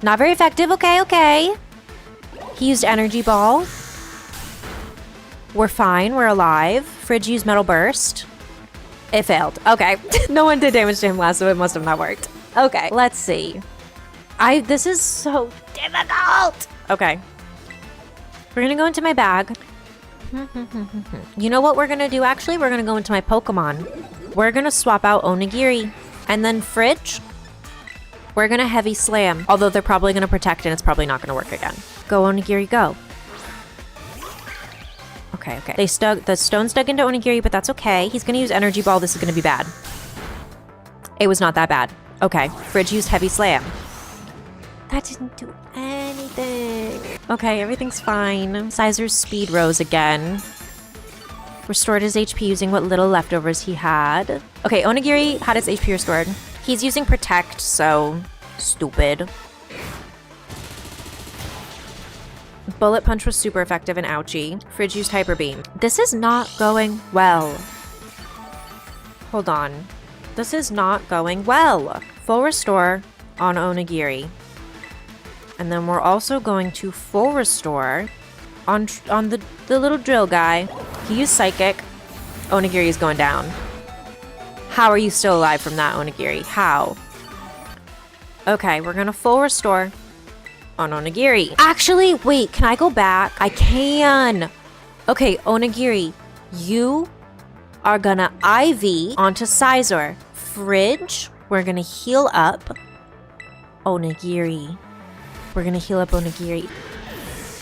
Not very effective. Okay. He used Energy Ball. We're fine. We're alive. Fridge used Metal Burst. It failed. Okay. No one did damage to him last, so it must have not worked. Okay. Let's see. This is so difficult. Okay. We're gonna go into my bag. You know what we're gonna do, actually? We're gonna go into my Pokemon. We're gonna swap out Onigiri. And then Fridge, we're gonna heavy slam. Although they're probably gonna protect and it's probably not gonna work again. Go Onigiri, go. Okay. The stone's dug into Onigiri, but that's okay. He's gonna use Energy Ball. This is gonna be bad. It was not that bad. Okay, Fridge used heavy slam. That didn't do anything. Okay, everything's fine. Sizer's speed rose again. Restored his HP using what little leftovers he had. Okay, Onigiri had his HP restored. He's using protect, so stupid. Bullet Punch was super effective and ouchie. Fridge used Hyper Beam. This is not going well. Hold on. This is not going well. Full restore on Onigiri. And then we're also going to full restore on the little drill guy. He used Psychic. Onigiri is going down. How are you still alive from that, Onigiri? How? Okay, we're gonna full restore on Onigiri. Actually, wait, can I go back? I can. Okay, Onigiri, you are gonna IV onto Sizer. Fridge, we're gonna heal up Onigiri. We're gonna heal up Onigiri.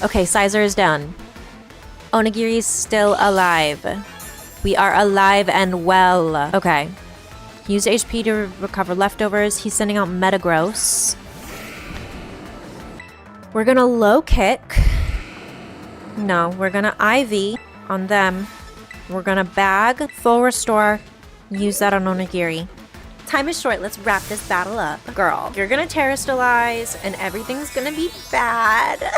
Okay, Sizer is done. Onigiri is still alive. We are alive and well. Okay. Use HP to recover leftovers. He's sending out Metagross. We're gonna low kick. No, we're gonna IV on them. We're gonna bag, full restore, use that on Onigiri. Time is short, let's wrap this battle up. Girl, you're gonna terrestrialize and everything's gonna be bad.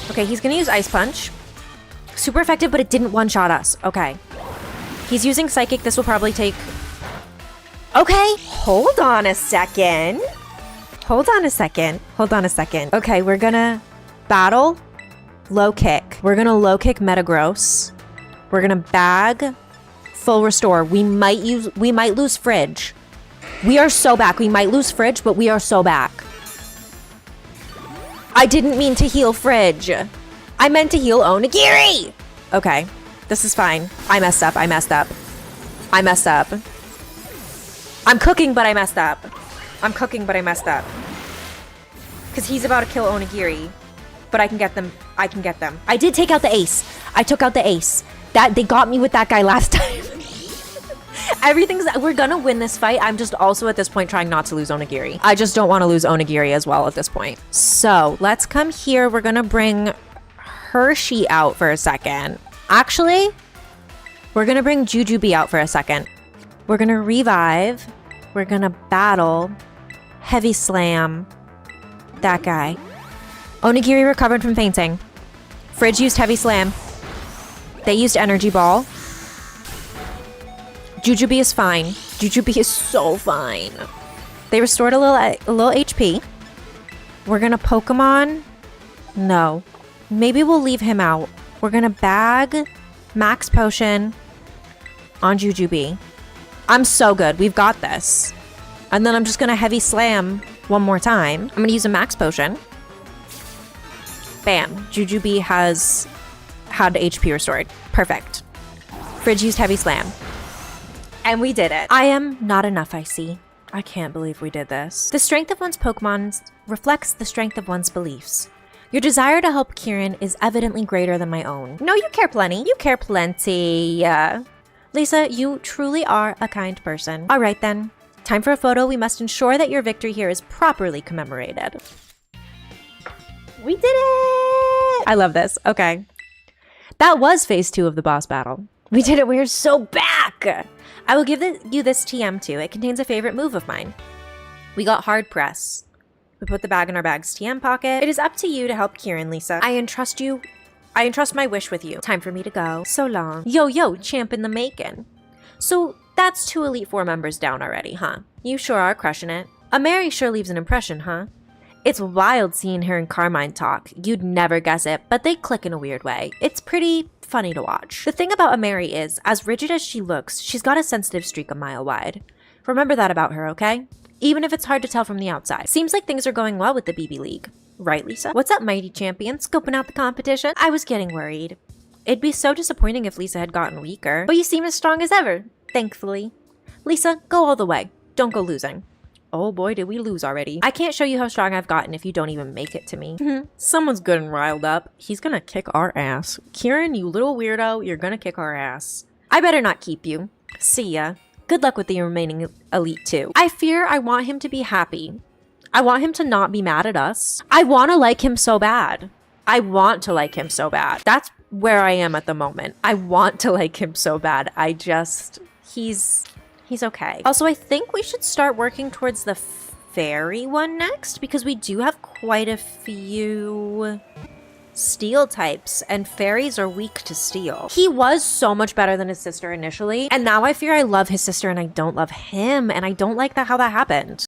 Okay, he's gonna use Ice Punch. Super effective, but it didn't one-shot us. Okay. He's using Psychic, this will probably take... Okay, hold on a second. Okay, we're gonna battle, low kick. We're gonna low kick Metagross. We're gonna bag, full restore. We might lose Fridge. We are so back. We might lose Fridge, but we are so back. I didn't mean to heal Fridge. I meant to heal Onigiri. Okay, this is fine. I messed up. I messed up. I messed up. I'm cooking, but I messed up. I'm cooking, but I messed up. Because he's about to kill Onigiri. But I can get them. I can get them. I did take out the ace. I took out the ace. They got me with that guy last time. We're gonna win this fight. I'm just also at this point trying not to lose Onigiri. I just don't want to lose Onigiri as well at this point. So let's come here. We're gonna bring Hershey out for a second. Actually, we're gonna bring Jujubee out for a second. We're gonna revive. We're gonna battle. Heavy slam. That guy. Onigiri recovered from fainting. Fridge used heavy slam. They used energy ball. Jujubee is fine. Jujubee is so fine. They restored a little HP. We're gonna Pokemon. No. Maybe we'll leave him out. We're gonna bag Max Potion on Jujubee. I'm so good. We've got this. And then I'm just gonna heavy slam one more time. I'm gonna use a Max Potion. Bam. Jujubee has had HP restored. Perfect. Fridge used heavy slam. And we did it. I am not enough, I see. I can't believe we did this. The strength of one's Pokemon reflects the strength of one's beliefs. Your desire to help Kieran is evidently greater than my own. No, you care plenty. You care plenty. Lisa, you truly are a kind person. All right then. Time for a photo. We must ensure that your victory here is properly commemorated. We did it! I love this. Okay. That was phase 2 of the boss battle. We did it. We're so back! I will give you this TM too. It contains a favorite move of mine. We got hard press. We put the bag in our bag's TM pocket. It is up to you to help Kieran, Lisa. I entrust my wish with you. Time for me to go. So long. Yo, champ in the making. So that's 2 Elite 4 members down already, huh? You sure are crushing it. Amarys sure leaves an impression, huh? It's wild seeing her and Carmine talk. You'd never guess it, but they click in a weird way. It's pretty funny to watch. The thing about Amarys is, as rigid as she looks, she's got a sensitive streak a mile wide. Remember that about her, okay? Even if it's hard to tell from the outside. Seems like things are going well with the BB League. Right, Lisa? What's up, mighty champion? Scoping out the competition? I was getting worried. It'd be so disappointing if Lisa had gotten weaker. But you seem as strong as ever, thankfully. Lisa, go all the way. Don't go losing. Oh boy, did we lose already. I can't show you how strong I've gotten if you don't even make it to me. Someone's good and riled up. He's gonna kick our ass. Kieran, you little weirdo, you're gonna kick our ass. I better not keep you. See ya. Good luck with the remaining Elite 2. I fear I want him to be happy. I want him to not be mad at us. I want to like him so bad. I want to like him so bad. That's where I am at the moment. I want to like him so bad. He's okay. Also, I think we should start working towards the fairy one next because we do have quite a few steel types and fairies are weak to steel. He was so much better than his sister initially, and now I fear I love his sister and I don't love him, and I don't like how that happened.